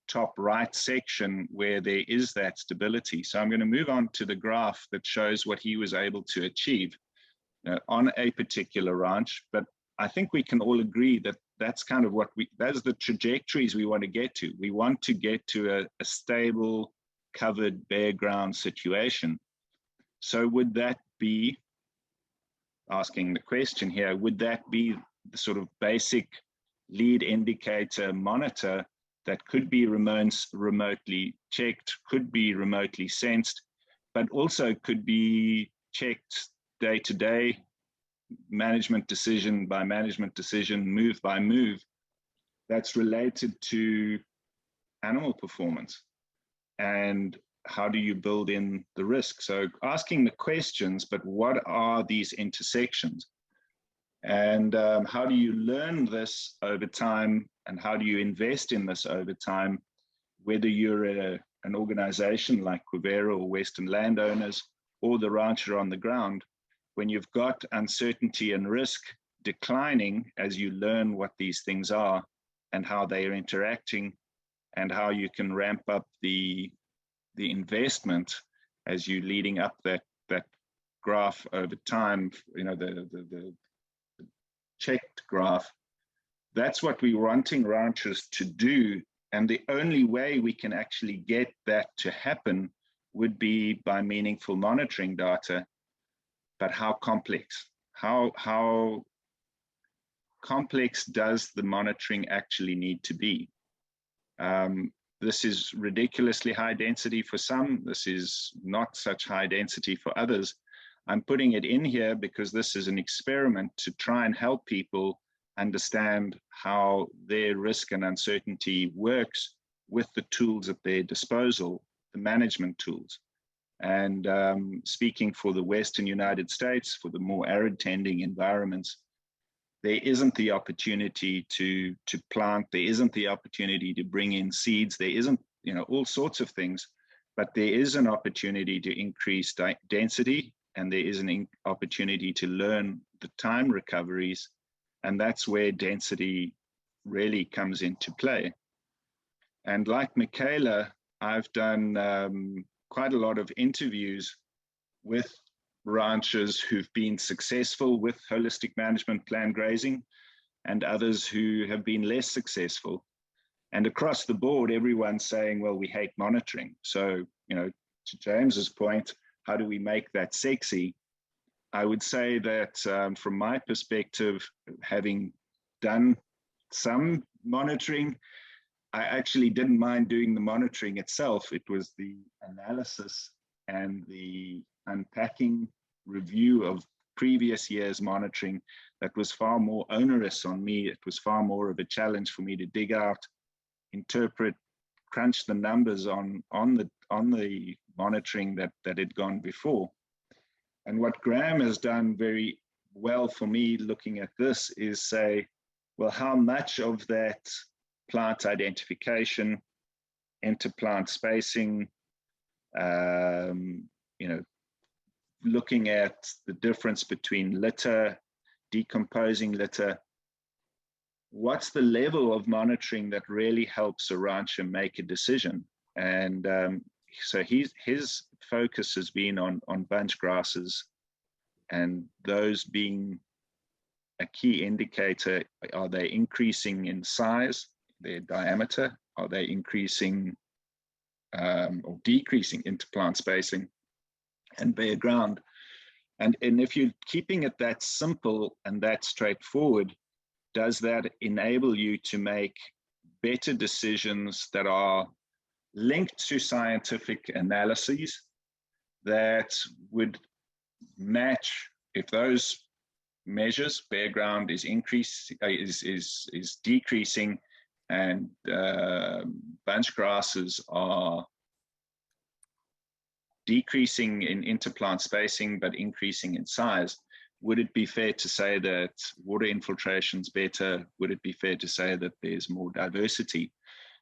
Speaker 4: top right section where there is that stability? So I'm going to move on to the graph that shows what he was able to achieve on a particular ranch. But I think we can all agree that that's kind of that's the trajectories we want to get to. We want to get to a stable, covered, bare ground situation. So would that be, asking the question here, would that be the sort of basic lead indicator monitor that could be remotely checked, could be remotely sensed, but also could be checked day to day, management decision by management decision, move by move, that's related to animal performance. And how do you build in the risk? So asking the questions, but what are these intersections? And how do you learn this over time? And how do you invest in this over time? Whether you're an organization like Quivera or Western Landowners or the rancher on the ground, when you've got uncertainty and risk declining as you learn what these things are and how they are interacting and how you can ramp up the investment as you leading up that graph over time, you know, the checked graph. That's what we're wanting ranchers to do. And the only way we can actually get that to happen would be by meaningful monitoring data. But how complex? How complex does the monitoring actually need to be? This is ridiculously high density for some. This is not such high density for others. I'm putting it in here because this is an experiment to try and help people understand how their risk and uncertainty works with the tools at their disposal, the management tools. And speaking for the Western United States, for the more arid tending environments, there isn't the opportunity to plant, there isn't the opportunity to bring in seeds, there isn't, you know, all sorts of things, but there is an opportunity to increase density, and there is an opportunity to learn the time recoveries, and that's where density really comes into play. And like Michaela, I've done quite a lot of interviews with ranchers who've been successful with holistic management plan grazing and others who have been less successful. And across the board, everyone's saying, well, we hate monitoring. So, you know, to James's point, how do we make that sexy? I would say that from my perspective, having done some monitoring, I actually didn't mind doing the monitoring itself. It was the analysis and the unpacking review of previous year's monitoring that was far more onerous on me. It was far more of a challenge for me to dig out, interpret, crunch the numbers on the monitoring that had gone before. And what Graham has done very well for me looking at this is say, well, how much of that plant identification, interplant spacing, you know, looking at the difference between litter, decomposing litter, what's the level of monitoring that really helps a rancher make a decision? And so his focus has been on bunch grasses, and those being a key indicator. Are they increasing in size, their diameter? Are they increasing or decreasing interplant spacing and bare ground? And if you're keeping it that simple and that straightforward, does that enable you to make better decisions that are linked to scientific analyses that would match if those measures, bare ground is decreasing and bunch grasses are decreasing in interplant spacing but increasing in size? Would it be fair to say that water infiltration's better? Would it be fair to say that there's more diversity?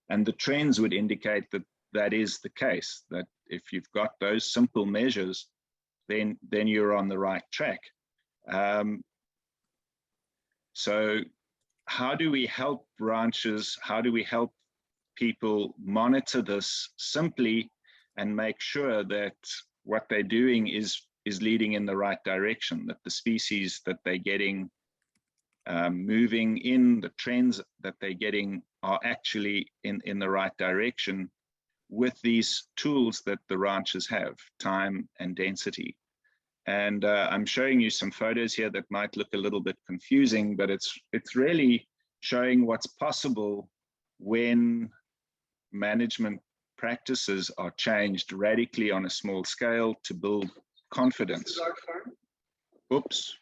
Speaker 4: And the trends would indicate that that is the case, that if you've got those simple measures, then you're on the right track. So how do we help ranchers? How do we help people monitor this simply and make sure that what they're doing is leading in the right direction, that the species that they're getting moving in, the trends that they're getting are actually in the right direction with these tools that the ranchers have, time and density. And I'm showing you some photos here that might look a little bit confusing, but it's really showing what's possible when management practices are changed radically on a small scale to build confidence. Oops.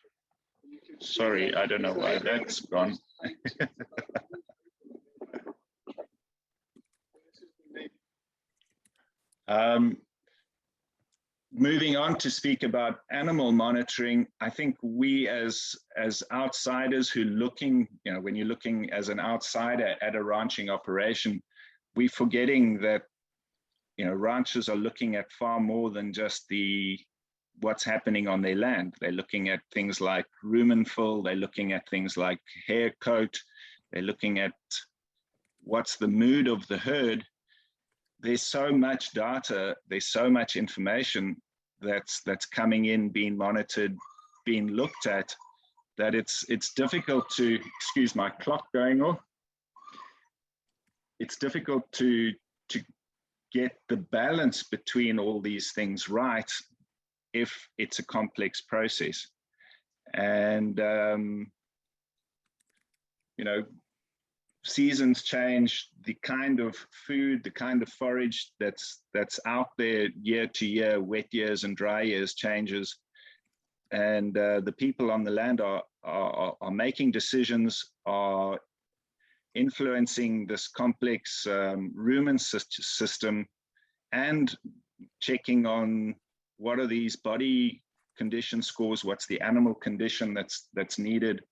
Speaker 4: Sorry, I don't know why that's gone. Moving on to speak about animal monitoring, I think we as outsiders who looking, when you're looking as an outsider at a ranching operation, we're forgetting that, ranchers are looking at far more than just what's happening on their land. They're looking at things like rumen fill, they're looking at things like hair coat, they're looking at what's the mood of the herd. There's so much data, there's so much information that's coming in, being monitored, being looked at, that it's difficult to, excuse my clock going off, it's difficult to get the balance between all these things right if it's a complex process. And seasons change, the kind of food, the kind of forage that's out there year to year, wet years and dry years changes. And the people on the land are making decisions, are influencing this complex rumen system, and checking on what are these body condition scores, what's the animal condition that's needed,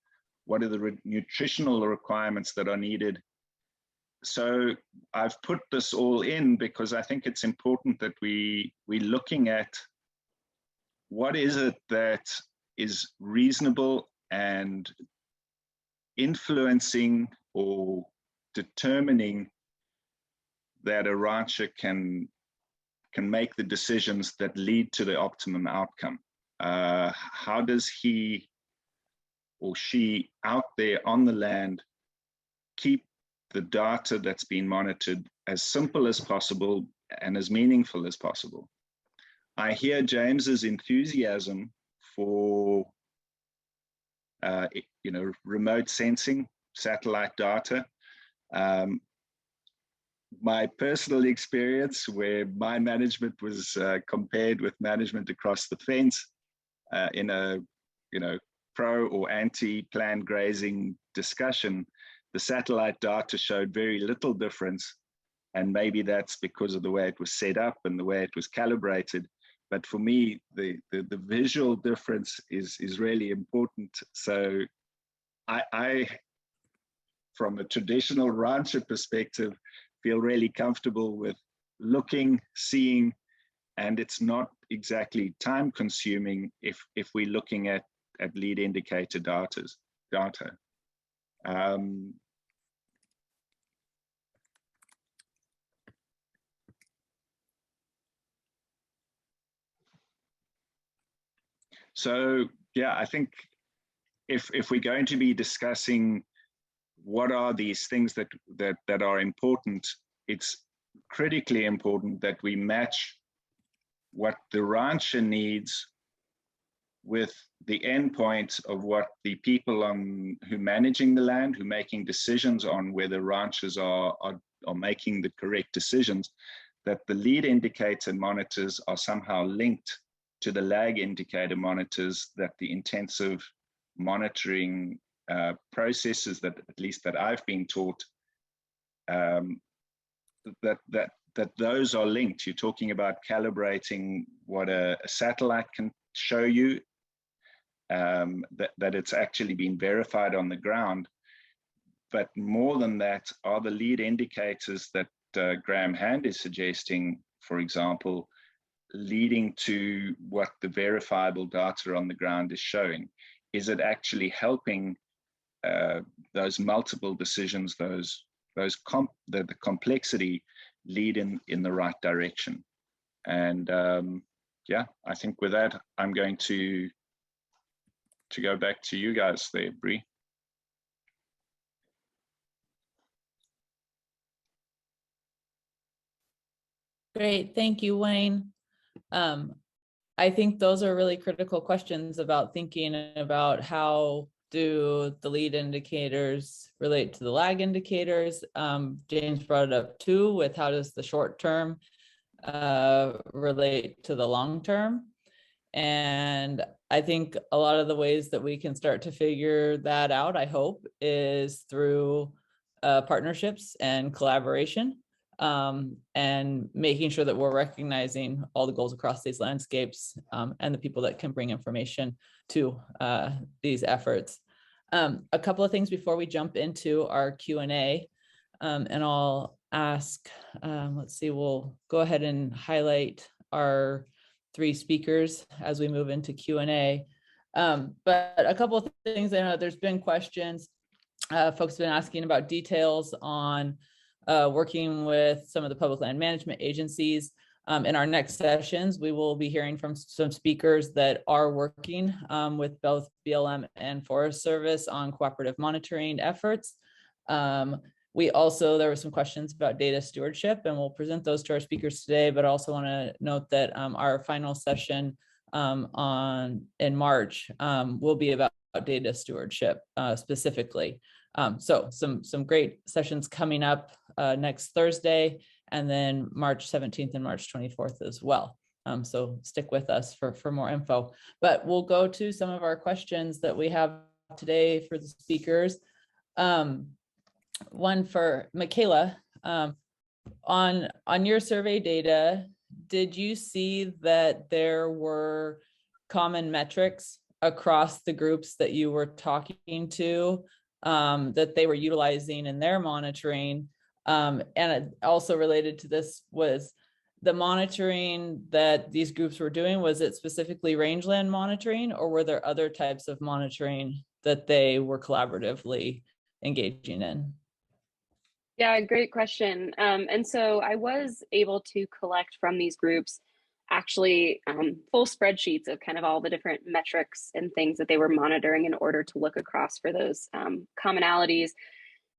Speaker 4: what are the nutritional requirements that are needed. So I've put this all in because I think it's important that we're looking at what is it that is reasonable and influencing or determining that a rancher can make the decisions that lead to the optimum outcome. How does he or she out there on the land keep the data that's been monitored as simple as possible and as meaningful as possible? I hear James's enthusiasm for remote sensing, satellite data. My personal experience where my management was compared with management across the fence in a pro or anti-planned grazing discussion, the satellite data showed very little difference, and maybe that's because of the way it was set up and the way it was calibrated. But for me, the visual difference is really important. So I, from a traditional rancher perspective, feel really comfortable with looking, seeing, and it's not exactly time consuming if we're looking at lead indicator data. So yeah, I think if we're going to be discussing what are these things that are important, it's critically important that we match what the rancher needs with the endpoint of what the people who managing the land, who making decisions on whether ranchers are making the correct decisions, that the lead indicator monitors are somehow linked to the lag indicator monitors, that the intensive monitoring processes that at least that I've been taught, that those are linked. You're talking about calibrating what a satellite can show you, that it's actually been verified on the ground. But more than that are the lead indicators that Graham Hand is suggesting, for example, leading to what the verifiable data on the ground is showing. Is it actually helping those multiple decisions, the complexity lead in the right direction? And yeah, I think with that, I'm going to go back to you guys there, Bre.
Speaker 1: Great, thank you, Wayne. I think those are really critical questions about thinking about how do the lead indicators relate to the lag indicators? James brought it up too, with how does the short term relate to the long term? And I think a lot of the ways that we can start to figure that out, I hope, is through partnerships and collaboration, and making sure that we're recognizing all the goals across these landscapes, and the people that can bring information to these efforts. A couple of things before we jump into our Q&A, and I'll ask, let's see, we'll go ahead and highlight our 3 speakers as we move into Q&A. But a couple of things, I know there's been questions. Folks have been asking about details on working with some of the public land management agencies. In our next sessions, we will be hearing from some speakers that are working with both BLM and Forest Service on cooperative monitoring efforts. There were some questions about data stewardship, and we'll present those to our speakers today, but I also want to note that our final session in March will be about data stewardship specifically. So some great sessions coming up next Thursday, and then March 17th and March 24th as well. So stick with us for more info. But we'll go to some of our questions that we have today for the speakers. One for Michaela. On your survey data, did you see that there were common metrics across the groups that you were talking to, that they were utilizing in their monitoring? And also related to this, was the monitoring that these groups were doing, was it specifically rangeland monitoring, or were there other types of monitoring that they were collaboratively engaging in?
Speaker 2: Yeah, great question. And so I was able to collect from these groups actually full spreadsheets of kind of all the different metrics and things that they were monitoring in order to look across for those commonalities.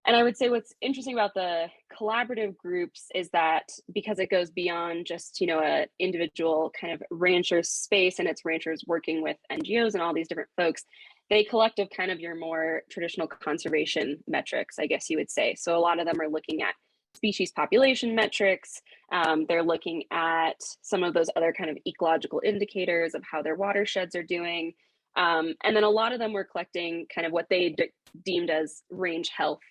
Speaker 2: And I would say what's interesting about the collaborative groups is that because it goes beyond just, an individual kind of rancher space, and it's ranchers working with NGOs and all these different folks, they collect of kind of your more traditional conservation metrics, I guess you would say. So a lot of them are looking at species population metrics. They're looking at some of those other kind of ecological indicators of how their watersheds are doing. And then a lot of them were collecting kind of what they deemed as range health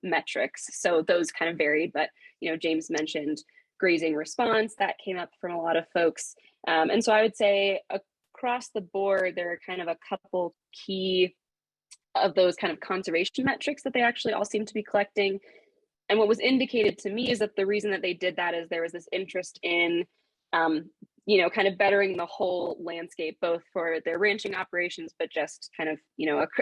Speaker 2: metrics. So those kind of varied, but James mentioned grazing response, that came up from a lot of folks. And so I would say across the board, there are kind of a couple key of those kind of conservation metrics that they actually all seem to be collecting. And what was indicated to me is that the reason that they did that is there was this interest in kind of bettering the whole landscape, both for their ranching operations, but just kind of,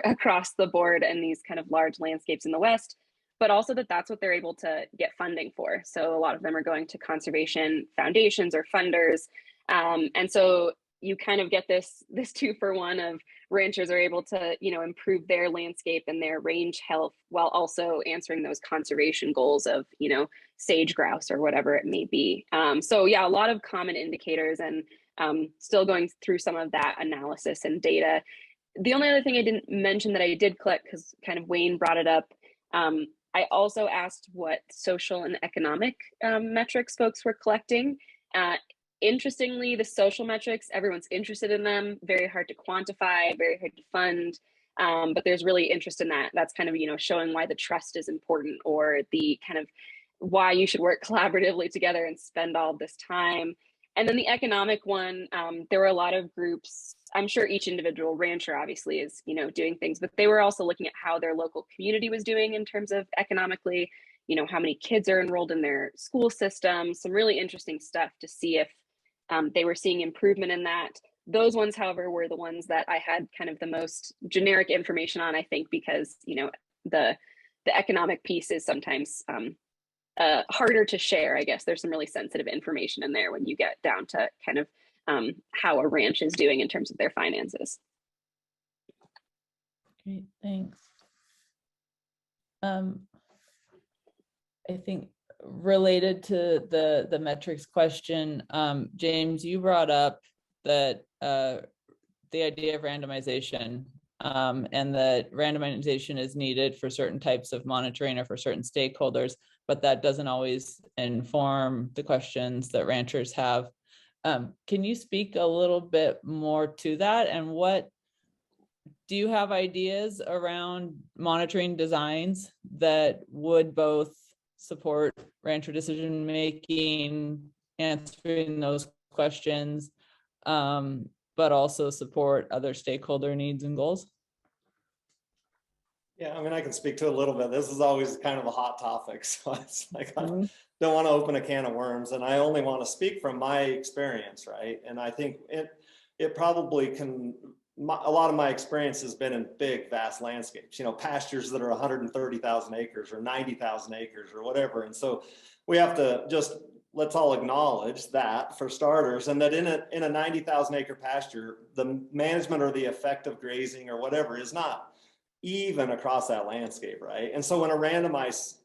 Speaker 2: across the board and these kind of large landscapes in the West, but also that's what they're able to get funding for. So a lot of them are going to conservation foundations or funders. And so you kind of get this 2-for-1 of ranchers are able to, improve their landscape and their range health while also answering those conservation goals of, sage grouse or whatever it may be. So yeah, a lot of common indicators, and still going through some of that analysis and data. The only other thing I didn't mention that I did collect, because kind of Wayne brought it up, I also asked what social and economic metrics folks were collecting. Interestingly, the social metrics, everyone's interested in them, very hard to quantify, very hard to fund, but there's really interest in that. That's kind of, showing why the trust is important, or the kind of why you should work collaboratively together and spend all this time. And then the economic one, there were a lot of groups. I'm sure each individual rancher obviously is, doing things, but they were also looking at how their local community was doing in terms of economically, how many kids are enrolled in their school system, some really interesting stuff to see if they were seeing improvement in that. Those ones, however, were the ones that I had kind of the most generic information on, I think, because, the economic piece is sometimes harder to share. I guess there's some really sensitive information in there when you get down to kind of how a ranch is doing in terms of their finances.
Speaker 1: Great, thanks. I think related to the metrics question, James, you brought up that the idea of randomization and that randomization is needed for certain types of monitoring or for certain stakeholders, but that doesn't always inform the questions that ranchers have. Can you speak a little bit more to that? And what do you have ideas around monitoring designs that would both support rancher decision making, answering those questions, but also support other stakeholder needs and goals?
Speaker 3: Yeah, I mean, I can speak to a little bit. This is always kind of a hot topic, so it's like I don't want to open a can of worms, and I only want to speak from my experience, right? And I think it probably can. A lot of my experience has been in big, vast landscapes. You know, pastures that are 130,000 acres or 90,000 acres or whatever, and so we have to just let's all acknowledge that for starters, and that in a 90,000 acre pasture, the management or the effective grazing or whatever is not even across that landscape, right? And so when a randomized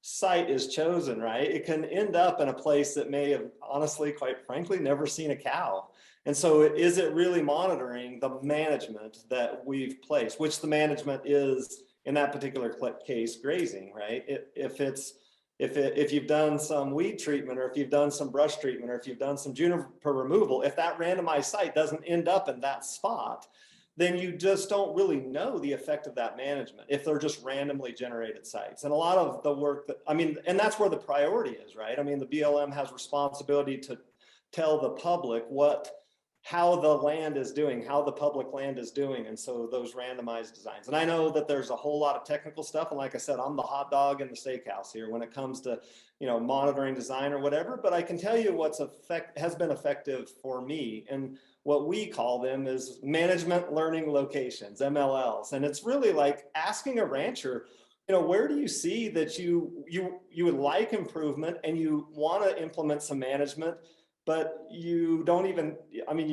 Speaker 3: site is chosen, right, it can end up in a place that may have honestly, quite frankly, never seen a cow. And so is it really monitoring the management that we've placed, which the management is in that particular case grazing, right? If you've done some weed treatment, or if you've done some brush treatment, or if you've done some juniper removal, if that randomized site doesn't end up in that spot, then you just don't really know the effect of that management if they're just randomly generated sites. And a lot of the work that, I mean, and that's where the priority is, right? I mean, the BLM has responsibility to tell the public how the land is doing, how the public land is doing. And so those randomized designs. And I know that there's a whole lot of technical stuff. And like I said, I'm the hot dog in the steakhouse here when it comes to, you know, monitoring design or whatever, but I can tell you has been effective for me. And what we call them is management learning locations, MLLs. And it's really like asking a rancher, you know, where do you see that you would like improvement and you want to implement some management, but you don't even, I mean,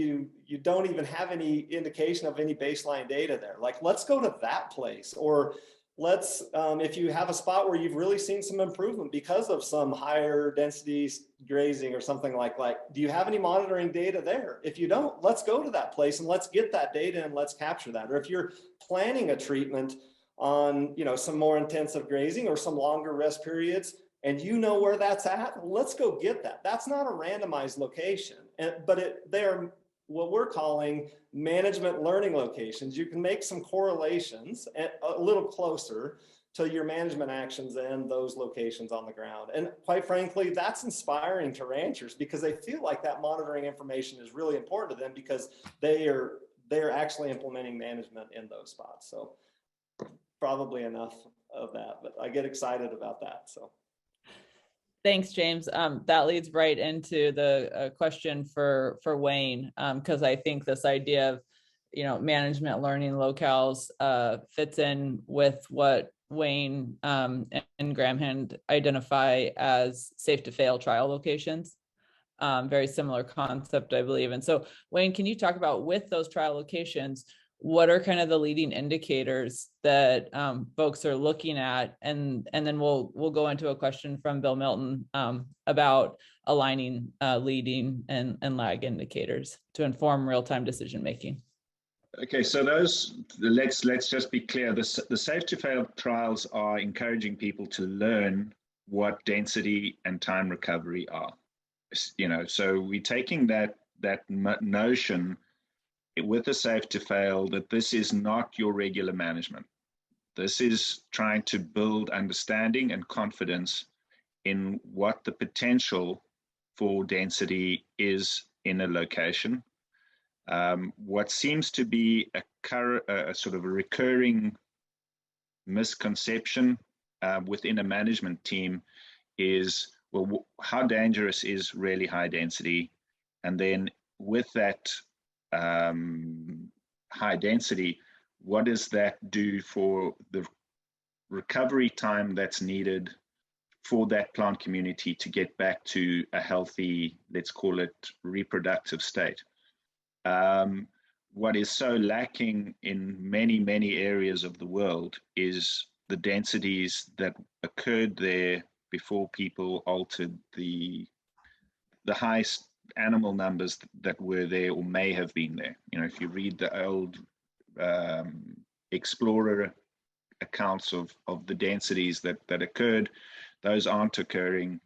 Speaker 3: you don't even have any indication of any baseline data there. Like, let's go to that place. Or let's, if you have a spot where you've really seen some improvement because of some higher density grazing or something like, do you have any monitoring data there? If you don't, let's go to that place and let's get that data and let's capture that. Or if you're planning a treatment on, you know, some more intensive grazing or some longer rest periods, and you know where that's at, let's go get that. That's not a randomized location, but they are what we're calling management learning locations. You can make some correlations a little closer to your management actions and those locations on the ground. And quite frankly, that's inspiring to ranchers because they feel like that monitoring information is really important to them because they're actually implementing management in those spots. So probably enough of that, but I get excited about that. So.
Speaker 1: Thanks, James. That leads right into the question for Wayne, because I think this idea of, you know, management learning locales fits in with what Wayne and Graham identify as safe to fail trial locations. Very similar concept, I believe. And so, Wayne, can you talk about with those trial locations, what are kind of the leading indicators that folks are looking at? And then we'll go into a question from Bill Milton about aligning leading and lag indicators to inform real-time decision making.
Speaker 4: Okay, so let's just be clear. The safe to fail trials are encouraging people to learn what density and time recovery are. You know, so we're taking that notion with the safe to fail that this is not your regular management. This is trying to build understanding and confidence in what the potential for density is in a location. What seems to be a sort of a recurring misconception within a management team is, well, how dangerous is really high density? And then with that high density, what does that do for the recovery time that's needed for that plant community to get back to a healthy, let's call it reproductive state? What is so lacking in many, many areas of the world is the densities that occurred there before people altered the highest animal numbers that were there or may have been there. You know, if you read the old explorer accounts of the densities that occurred. Those aren't occurring.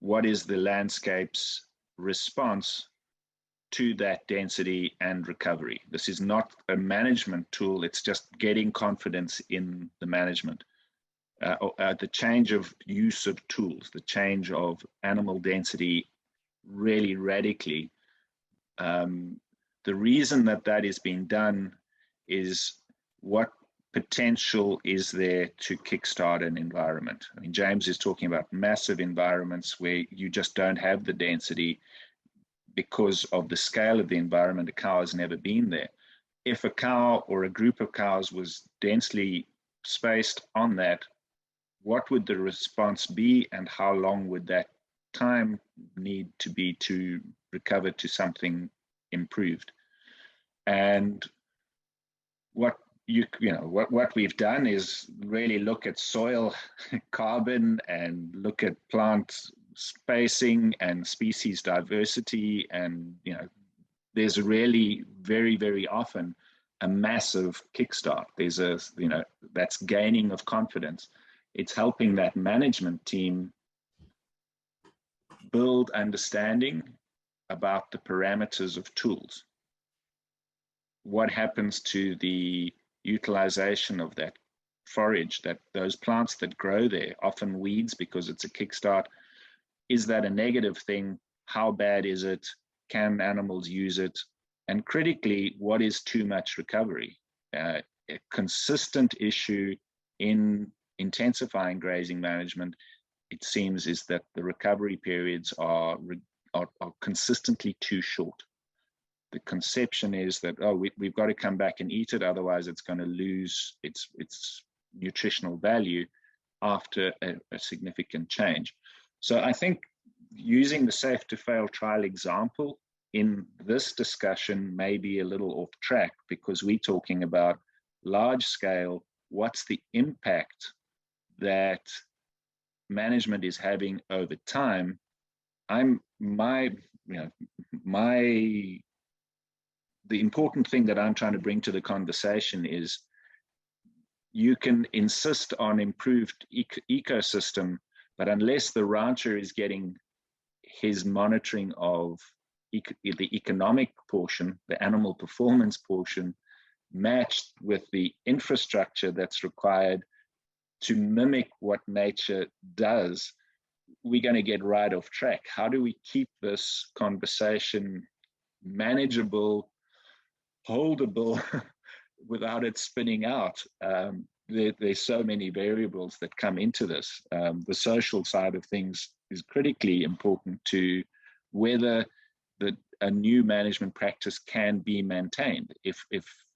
Speaker 4: What is the landscape's response to that density and recovery? This is not a management tool. It's just getting confidence in the management. The change of use of tools, the change of animal density really radically. The reason that is being done is what potential is there to kickstart an environment. I mean, James is talking about massive environments where you just don't have the density because of the scale of the environment. A cow has never been there. If a cow or a group of cows was densely spaced on that, what would the response be, and how long would that time need to be to recover to something improved? And what we've done is really look at soil carbon and look at plant spacing and species diversity, and there's really very, very often a massive kickstart. There's that's gaining of confidence. It's helping that management team build understanding about the parameters of tools. What happens to the utilization of that forage, those plants that grow there, often weeds because it's a kickstart? Is that a negative thing? How bad is it? Can animals use it? And critically, what is too much recovery? A consistent issue in intensifying grazing management, it seems, is that the recovery periods are consistently too short. The conception is that, we've got to come back and eat it, otherwise it's going to lose its nutritional value after a significant change. So I think using the safe to fail trial example in this discussion may be a little off track, because we're talking about large scale, what's the impact that management is having over time. The important thing that I'm trying to bring to the conversation is you can insist on improved ecosystem, but unless the rancher is getting his monitoring of the economic portion, the animal performance portion, matched with the infrastructure that's required to mimic what nature does, we're going to get right off track. How do we keep this conversation manageable, holdable, without it spinning out? There's so many variables that come into this. The social side of things is critically important to whether a new management practice can be maintained. If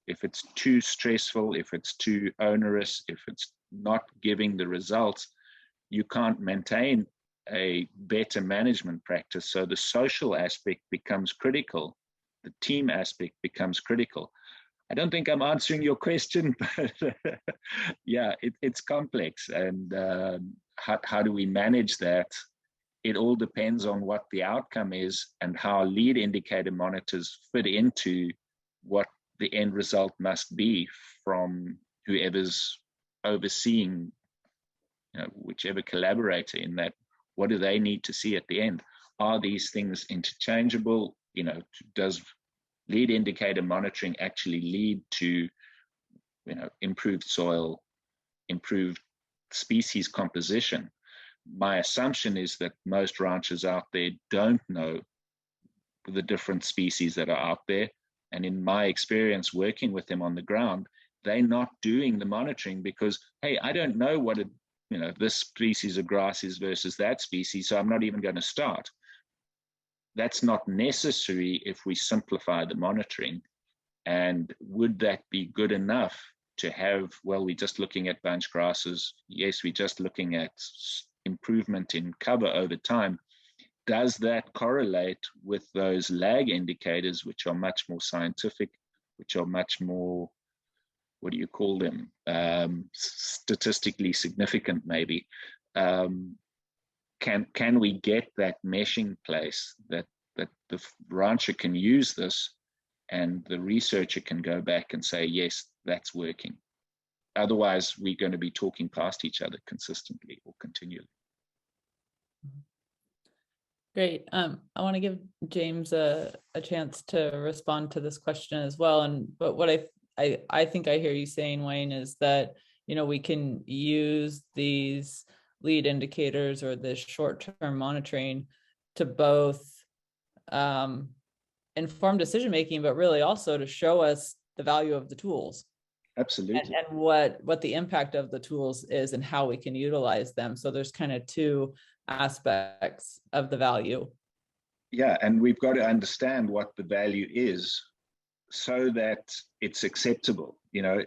Speaker 4: it's too stressful, if it's too onerous, if it's not giving the results, you can't maintain a better management practice. So the social aspect becomes critical. The team aspect becomes critical. I don't think I'm answering your question, but yeah, it's complex. And how do we manage that? It all depends on what the outcome is and how lead indicator monitors fit into what the end result must be from whoever's overseeing, whichever collaborator in that. What do they need to see at the end? Are these things interchangeable? Does lead indicator monitoring actually lead to improved soil, improved species composition? My assumption is that most ranchers out there don't know the different species that are out there. And in my experience working with them on the ground, they're not doing the monitoring because, hey, I don't know what this species of grass is versus that species, so I'm not even going to start. That's not necessary if we simplify the monitoring. And would that be good enough to have, well, we're just looking at bunch grasses. Yes, we're just looking at improvement in cover over time. Does that correlate with those lag indicators, which are much more scientific, which are much more, what do you call them? Statistically significant, maybe. Can we get that meshing place that the rancher can use this and the researcher can go back and say, yes, that's working. Otherwise, we're going to be talking past each other consistently or continually.
Speaker 1: Great. I want to give James a chance to respond to this question as well. But what I think I hear you saying, Wayne, is that, you know, we can use these lead indicators or this short-term monitoring to both inform decision making, but really also to show us the value of the tools.
Speaker 4: Absolutely.
Speaker 1: And what the impact of the tools is and how we can utilize them. So there's kind of two aspects of the value.
Speaker 4: Yeah, and we've got to understand what the value is so that it's acceptable. You know,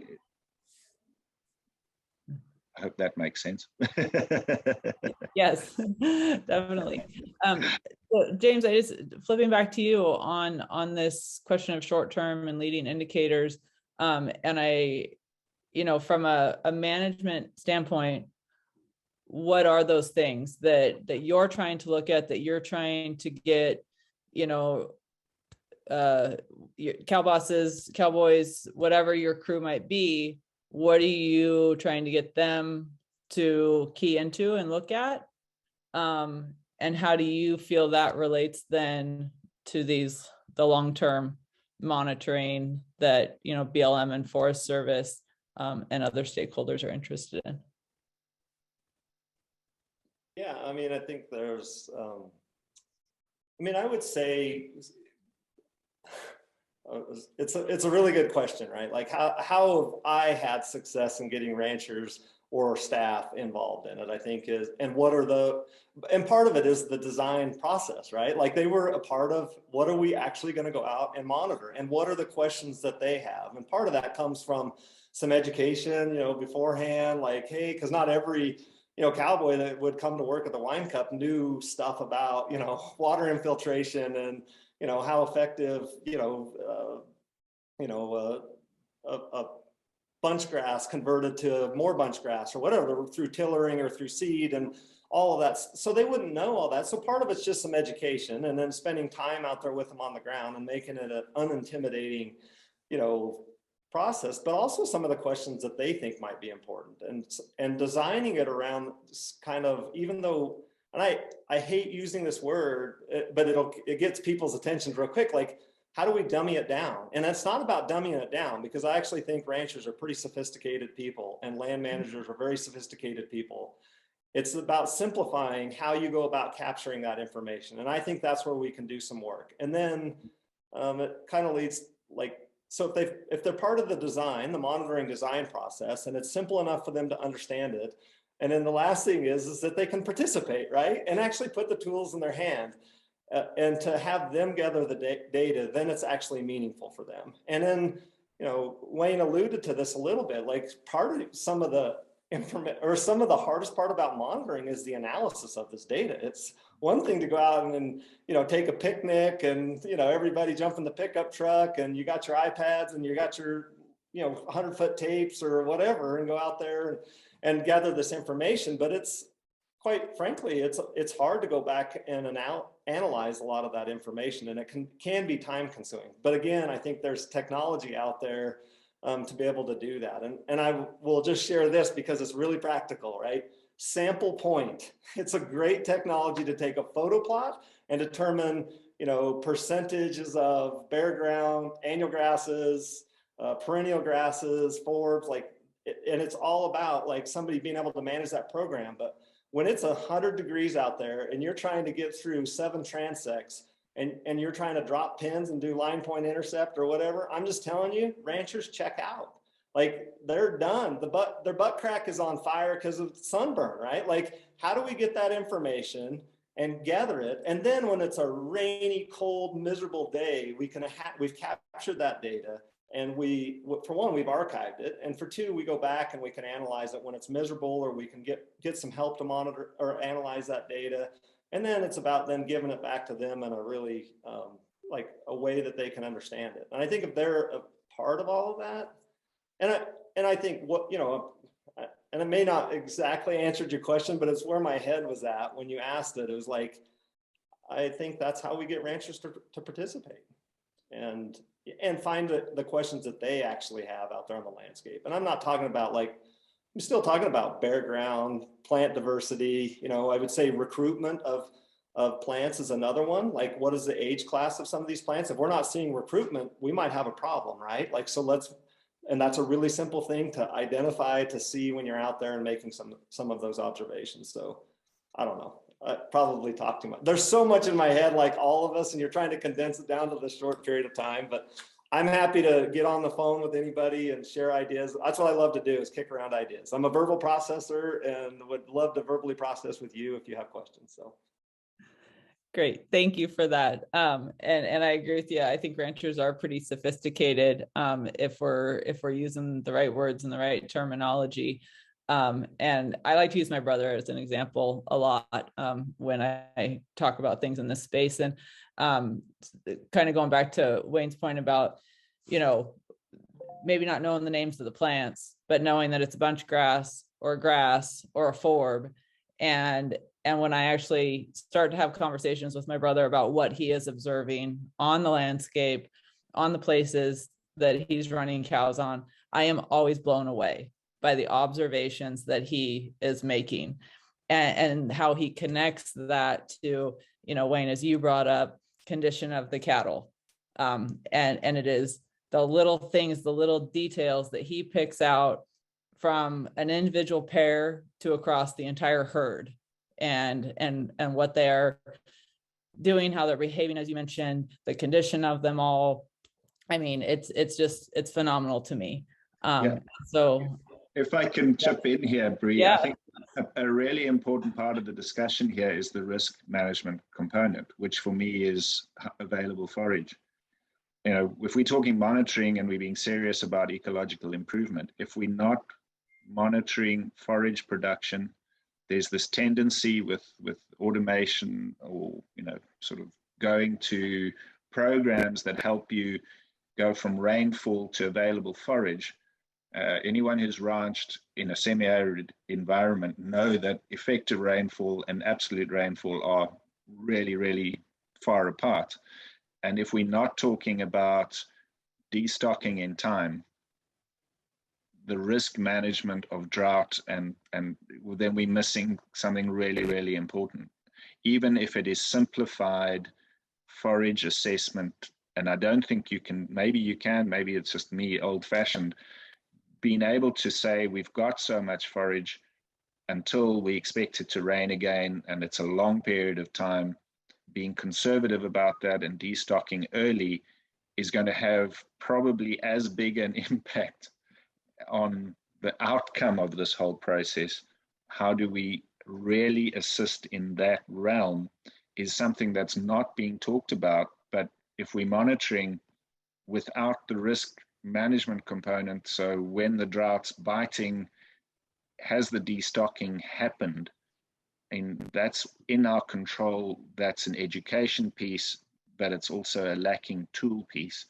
Speaker 4: I hope that makes sense.
Speaker 1: Yes, definitely. So James, I just flipping back to you on this question of short-term and leading indicators. And I, you know, from a management standpoint, what are those things that you're trying to look at, that you're trying to get, you know, cow bosses, cowboys, whatever your crew might be, what are you trying to get them to key into and look at? And how do you feel that relates then to the long-term monitoring that, you know, BLM and Forest Service and other stakeholders are interested in?
Speaker 3: Yeah, I mean, I think there's, I mean, I would say it's a really good question, right? Like how have I had success in getting ranchers or staff involved in it, I think is, and what are and part of it is the design process, right? Like they were a part of what are we actually going to go out and monitor, and what are the questions that they have? And part of that comes from some education, you know, beforehand, like, hey, because not every, you know, cowboy that would come to work at the Wine Cup knew stuff about, you know, water infiltration and, you know, how effective, a bunch grass converted to more bunch grass or whatever through tillering or through seed and all of that. So they wouldn't know all that. So part of it's just some education and then spending time out there with them on the ground and making it an unintimidating, you know, process, but also some of the questions that they think might be important and designing it around kind of, even though, and I hate using this word, but it gets people's attention real quick. Like, how do we dummy it down? And it's not about dumbing it down, because I actually think ranchers are pretty sophisticated people and land managers are very sophisticated people. It's about simplifying how you go about capturing that information. And I think that's where we can do some work. And then it kind of leads, like, so if they're part of the design, the monitoring design process, and it's simple enough for them to understand it. And then the last thing is that they can participate, right? And actually put the tools in their hand. And to have them gather the data, then it's actually meaningful for them. And then, you know, Wayne alluded to this a little bit, like part of some of the information, or some of the hardest part about monitoring is the analysis of this data. It's one thing to go out and, you know, take a picnic and, you know, everybody jump in the pickup truck and you got your iPads and you got your, you know, 100-foot tapes or whatever and go out there and gather this information. But it's, quite frankly, it's hard to go back and analyze a lot of that information, and it can be time consuming. But again, I think there's technology out there to be able to do that. And I will just share this because it's really practical, right? Sample point. It's a great technology to take a photo plot and determine, you know, percentages of bare ground, annual grasses, perennial grasses, forbs, like, and it's all about like somebody being able to manage that program. But when it's 100 degrees out there and you're trying to get through 7 transects and you're trying to drop pins and do line point intercept or whatever, I'm just telling you, ranchers check out. Like, they're done. Their butt crack is on fire because of sunburn, right? Like, how do we get that information and gather it? And then when it's a rainy, cold, miserable day, we've captured that data. And for one, we've archived it. And for two, we go back and we can analyze it when it's miserable, or we can get some help to monitor or analyze that data. And then it's about then giving it back to them in a really like a way that they can understand it. And I think if they're a part of all of that, and I think what, you know, and it may not exactly answered your question, but it's where my head was at when you asked it. It was like, I think that's how we get ranchers to participate. And and find the questions that they actually have out there on the landscape. And I'm not talking about I'm still talking about bare ground, plant diversity. I would say recruitment of plants is another one. Like, what is the age class of some of these plants? If we're not seeing recruitment, we might have a problem, right? And that's a really simple thing to identify, to see when you're out there and making some of those observations. So I don't know. I probably talk too much. There's so much in my head, like all of us, and you're trying to condense it down to this short period of time, but I'm happy to get on the phone with anybody and share ideas. That's what I love to do, is kick around ideas. I'm a verbal processor and would love to verbally process with you if you have questions. So.
Speaker 1: Great, thank you for that. And I agree with you. I think ranchers are pretty sophisticated if we're using the right words and the right terminology. And I like to use my brother as an example a lot when I talk about things in this space. And kind of going back to Wayne's point about, maybe not knowing the names of the plants, but knowing that it's a bunch grass or a forb. And when I actually start to have conversations with my brother about what he is observing on the landscape, on the places that he's running cows on, I am always blown away by the observations that he is making and how he connects that to, Wayne, as you brought up, condition of the cattle. And it is the little things, the little details that he picks out from an individual pair to across the entire herd, and what they're doing, how they're behaving, as you mentioned, the condition of them all. I mean, it's phenomenal to me. So
Speaker 4: if I can chip in here, Bre,
Speaker 1: yeah.
Speaker 4: I think a really important part of the discussion here is the risk management component, which for me is available forage. If we're talking monitoring and we're being serious about ecological improvement, if we're not monitoring forage production, there's this tendency with automation or, sort of going to programs that help you go from rainfall to available forage. Anyone who's ranched in a semi-arid environment know that effective rainfall and absolute rainfall are really, really far apart. And if we're not talking about destocking in time, the risk management of drought, and then we're missing something really, really important. Even if it is simplified forage assessment, and I don't think you can, maybe it's just me, old-fashioned, being able to say we've got so much forage until we expect it to rain again, and it's a long period of time, being conservative about that and destocking early is going to have probably as big an impact on the outcome of this whole process. How do we really assist in that realm is something that's not being talked about. But if we're monitoring without the risk management component, so when the drought's biting, has the destocking happened? And that's in our control. That's an education piece, but it's also a lacking tool piece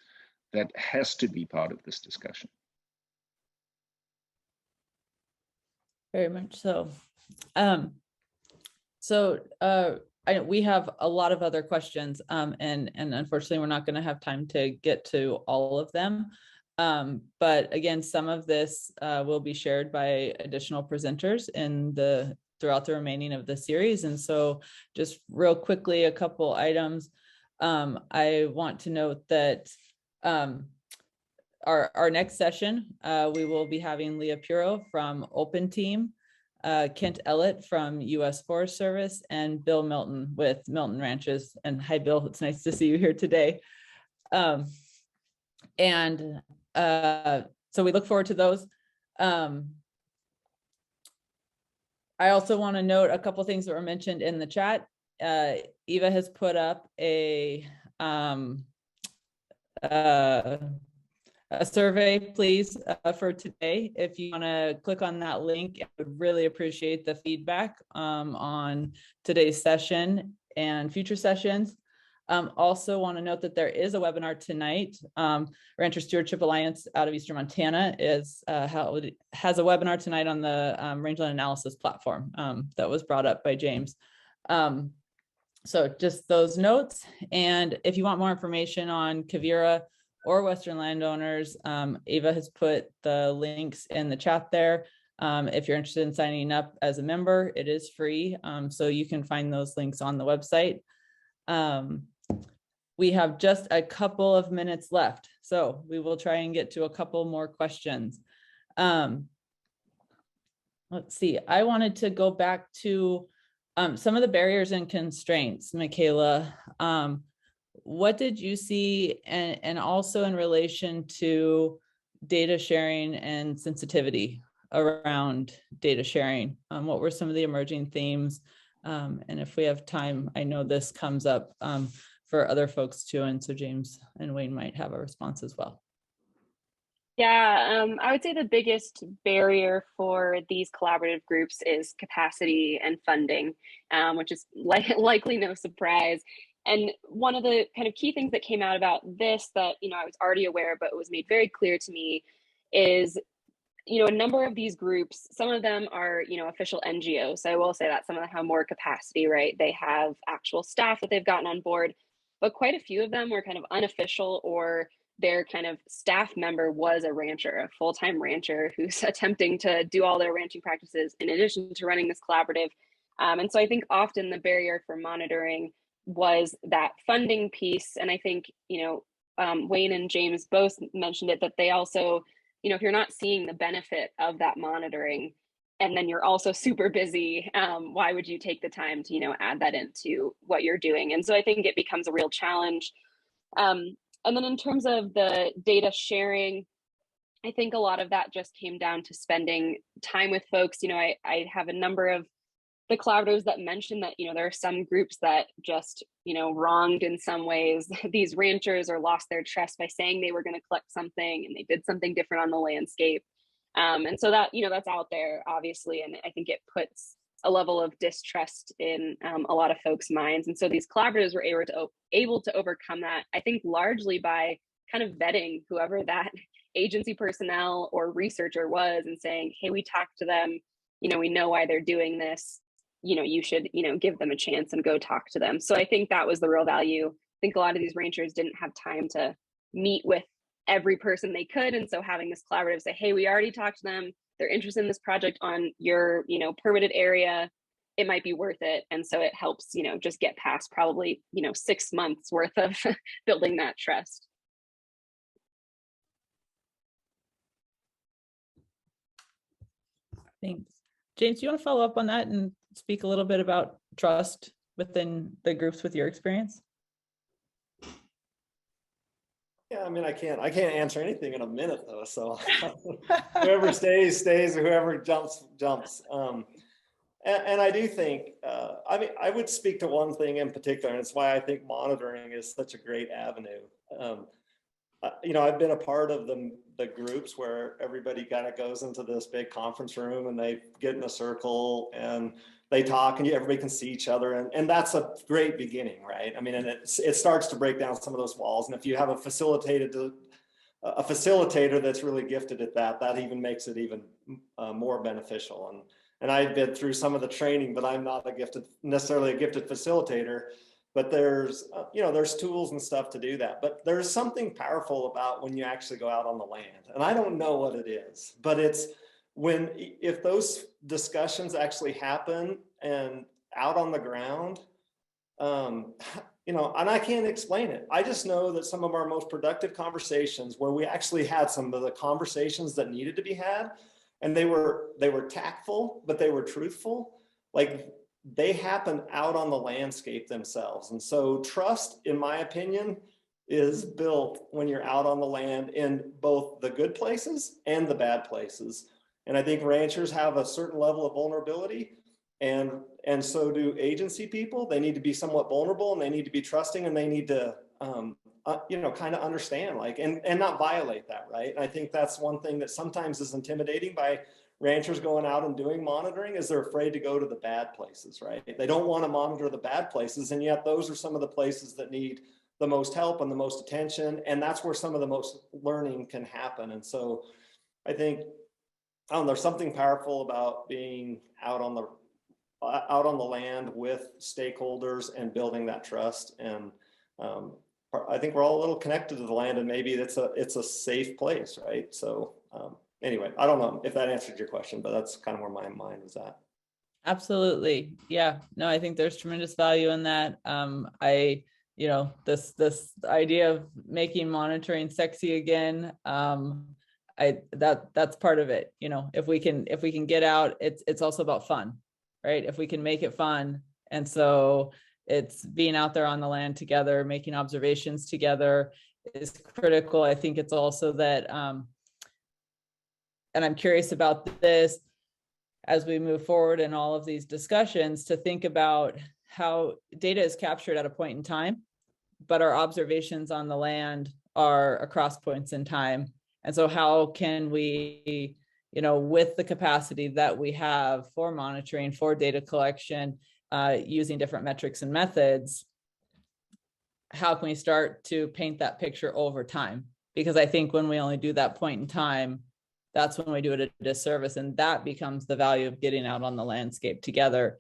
Speaker 4: that has to be part of this discussion.
Speaker 1: Very much so. We have a lot of other questions, and unfortunately, we're not going to have time to get to all of them. But again, some of this will be shared by additional presenters throughout the remaining of the series. And so, just real quickly, a couple items. I want to note that our next session, we will be having Leah Puro from Open Team, Kent Ellett from U.S. Forest Service, and Bill Milton with Milton Ranches. And hi, Bill, it's nice to see you here today. So we look forward to those. I also want to note a couple things that were mentioned in the chat. Eva has put up a survey, please, for today. If you want to click on that link, I would really appreciate the feedback on today's session and future sessions. Also want to note that there is a webinar tonight. Rancher Stewardship Alliance out of Eastern Montana has a webinar tonight on the rangeland analysis platform that was brought up by James. So just those notes. And if you want more information on Quivira or Western landowners. Ava has put the links in the chat there. If you're interested in signing up as a member, it is free. So you can find those links on the website. We have just a couple of minutes left, so we will try and get to a couple more questions. Let's see, I wanted to go back to some of the barriers and constraints, Michaela. What did you see, and also in relation to data sharing and sensitivity around data sharing? What were some of the emerging themes? And if we have time, I know this comes up for other folks too, and so James and Wayne might have a response as well.
Speaker 2: Yeah, I would say the biggest barrier for these collaborative groups is capacity and funding, which is likely no surprise. And one of the kind of key things that came out about this that, I was already aware, but it was made very clear to me is, a number of these groups, some of them are, official NGOs. So I will say that some of them have more capacity, right? They have actual staff that they've gotten on board, but quite a few of them were kind of unofficial, or their kind of staff member was a rancher, a full-time rancher who's attempting to do all their ranching practices in addition to running this collaborative. And so I think often the barrier for monitoring was that funding piece. And I think, Wayne and James both mentioned it, that they also, if you're not seeing the benefit of that monitoring, and then you're also super busy, why would you take the time to, add that into what you're doing? And so I think it becomes a real challenge. And then in terms of the data sharing, I think a lot of that just came down to spending time with folks. I have a number of the collaborators that mentioned that, there are some groups that just, wronged in some ways these ranchers, or lost their trust by saying they were going to collect something and they did something different on the landscape. And so that, that's out there, obviously. And I think it puts a level of distrust in a lot of folks' minds. And so these collaboratives were able to overcome that, I think, largely by kind of vetting whoever that agency personnel or researcher was and saying, hey, we talked to them, we know why they're doing this, you should, give them a chance and go talk to them. So I think that was the real value. I think a lot of these ranchers didn't have time to meet with every person they could. And so having this collaborative say, hey, we already talked to them, they're interested in this project on your, permitted area, it might be worth it. And so it helps, just get past probably, 6 months worth of building that trust.
Speaker 1: Thanks. James, do you want to follow up on that and speak a little bit about trust within the groups with your experience?
Speaker 3: Yeah, I mean, I can't answer anything in a minute though. So whoever stays, or whoever jumps. And I do think, I would speak to one thing in particular, and it's why I think monitoring is such a great avenue. I've been a part of the groups where everybody kind of goes into this big conference room and they get in a circle and they talk and everybody can see each other. And that's a great beginning, right? I mean, and it starts to break down some of those walls. And if you have a facilitator that's really gifted at that even makes it even more beneficial. And I've been through some of the training, but I'm not necessarily a gifted facilitator. But there's tools and stuff to do that. But there's something powerful about when you actually go out on the land. And I don't know what it is, but it's if those discussions actually happen and out on the ground, and I can't explain it. I just know that some of our most productive conversations, where we actually had some of the conversations that needed to be had, and they were tactful, but they were truthful, like they happen out on the landscape themselves. And so trust, in my opinion, is built when you're out on the land in both the good places and the bad places. And I think ranchers have a certain level of vulnerability, and so do agency people. They need to be somewhat vulnerable, and they need to be trusting, and they need to kind of understand, and not violate that, right? And I think that's one thing that sometimes is intimidating by ranchers going out and doing monitoring, is they're afraid to go to the bad places, right? They don't want to monitor the bad places, and yet those are some of the places that need the most help and the most attention, and that's where some of the most learning can happen. And so I think there's something powerful about being out on the land with stakeholders and building that trust. And I think we're all a little connected to the land, and maybe it's a safe place, right? So anyway, I don't know if that answered your question, but that's kind of where my mind was at.
Speaker 1: Absolutely. Yeah, no, I think there's tremendous value in that. This idea of making monitoring sexy again, that's part of it. If we can get out, it's also about fun, right? If we can make it fun. And so it's being out there on the land together, making observations together is critical. I think it's also that, and I'm curious about this, as we move forward in all of these discussions, to think about how data is captured at a point in time, but our observations on the land are across points in time. And so how can we, with the capacity that we have for monitoring, for data collection, using different metrics and methods, how can we start to paint that picture over time? Because I think when we only do that point in time, that's when we do it a disservice, and that becomes the value of getting out on the landscape together,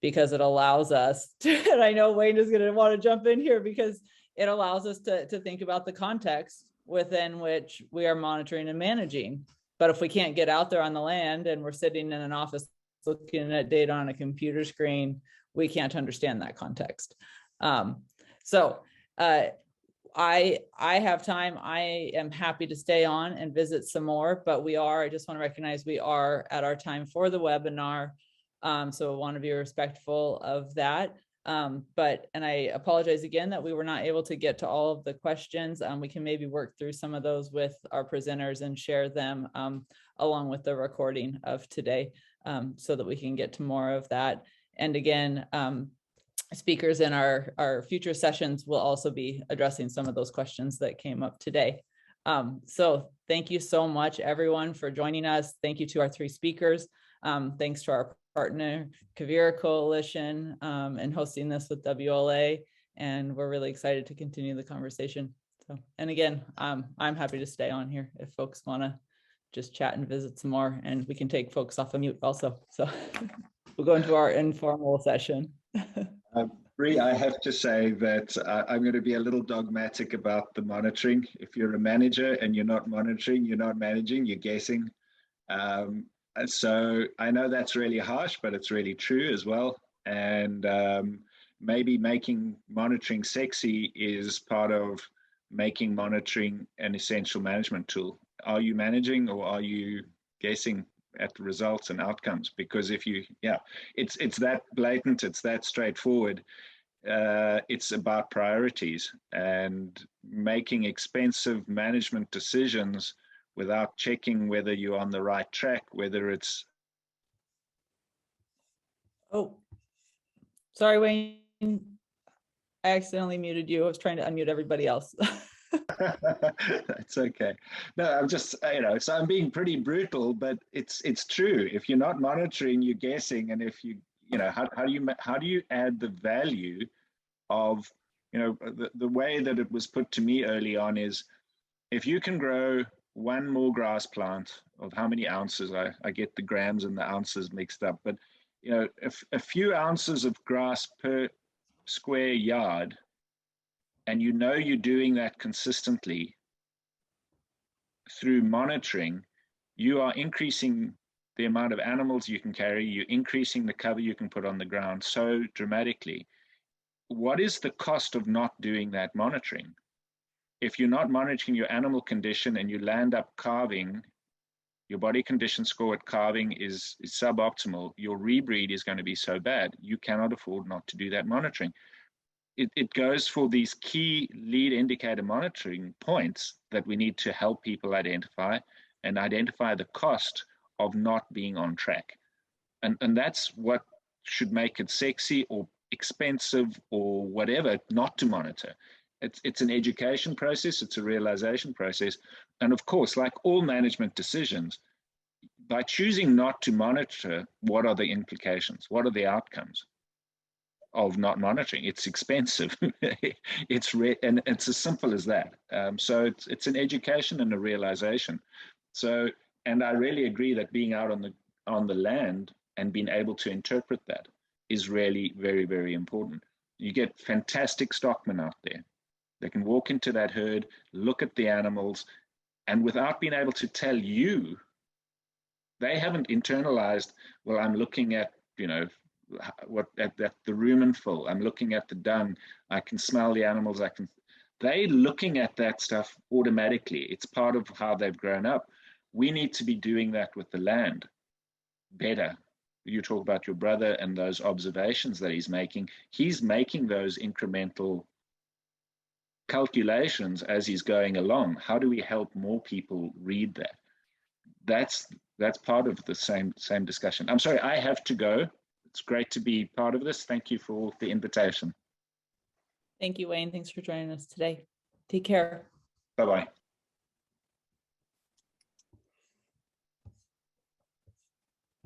Speaker 1: because it allows us to, and I know Wayne is going to want to jump in here, because it allows us to think about the context within which we are monitoring and managing. But if we can't get out there on the land and we're sitting in an office looking at data on a computer screen, we can't understand that context. I have time. I am happy to stay on and visit some more, but I just want to recognize we are at our time for the webinar. So I want to be respectful of that. And I apologize again that we were not able to get to all of the questions. We can maybe work through some of those with our presenters and share them along with the recording of today, so that we can get to more of that. And again, speakers in our future sessions will also be addressing some of those questions that came up today. So thank you so much, everyone, for joining us. Thank you to our three speakers. Thanks to our partner, Kavira Coalition, and hosting this with WLA. And we're really excited to continue the conversation. So, and again, I'm happy to stay on here if folks want to just chat and visit some more, and we can take folks off of mute also. So we'll go into our informal session.
Speaker 4: Bre, I have to say that I'm going to be a little dogmatic about the monitoring. If you're a manager and you're not monitoring, you're not managing, you're guessing. So I know that's really harsh, but it's really true as well. And maybe making monitoring sexy is part of making monitoring an essential management tool. Are you managing, or are you guessing at the results and outcomes? Because if you, it's that blatant, it's that straightforward. It's about priorities, and making expensive management decisions without checking whether you're on the right track, whether it's...
Speaker 1: Oh, sorry, Wayne. I accidentally muted you. I was trying to unmute everybody else.
Speaker 4: That's okay. No, I'm just, so I'm being pretty brutal, but it's true. If you're not monitoring, you're guessing. And if how do you add the value of, the way that it was put to me early on is, if you can grow one more grass plant of how many ounces, I get the grams and the ounces mixed up, but a few ounces of grass per square yard, and you're doing that consistently through monitoring, you are increasing the amount of animals you can carry, you're increasing the cover you can put on the ground so dramatically. What is the cost of not doing that monitoring? If you're not monitoring your animal condition and you land up calving, your body condition score at calving is suboptimal, your rebreed is going to be so bad, you cannot afford not to do that monitoring. It goes for these key lead indicator monitoring points that we need to help people identify the cost of not being on track. And that's what should make it sexy or expensive or whatever not to monitor. It's an education process, it's a realization process. And of course, like all management decisions, by choosing not to monitor, what are the implications? What are the outcomes of not monitoring? It's expensive. And it's as simple as that. So it's an education and a realization. So, and I really agree that being out on the land and being able to interpret that is really very, very important. You get fantastic stockmen out there. They can walk into that herd, look at the animals, and without being able to tell you, they haven't internalized, well, I'm looking at, what at the rumen full, I'm looking at the dung, I can smell the animals, they're looking at that stuff automatically. It's part of how they've grown up. We need to be doing that with the land better. You talk about your brother and those observations that he's making. He's making those incremental calculations as he's going along. How do we help more people read that? That's part of the same discussion. I'm sorry, I have to go. It's great to be part of this. Thank you for the invitation.
Speaker 1: Thank you, Wayne. Thanks for joining us today. Take care.
Speaker 4: Bye-bye.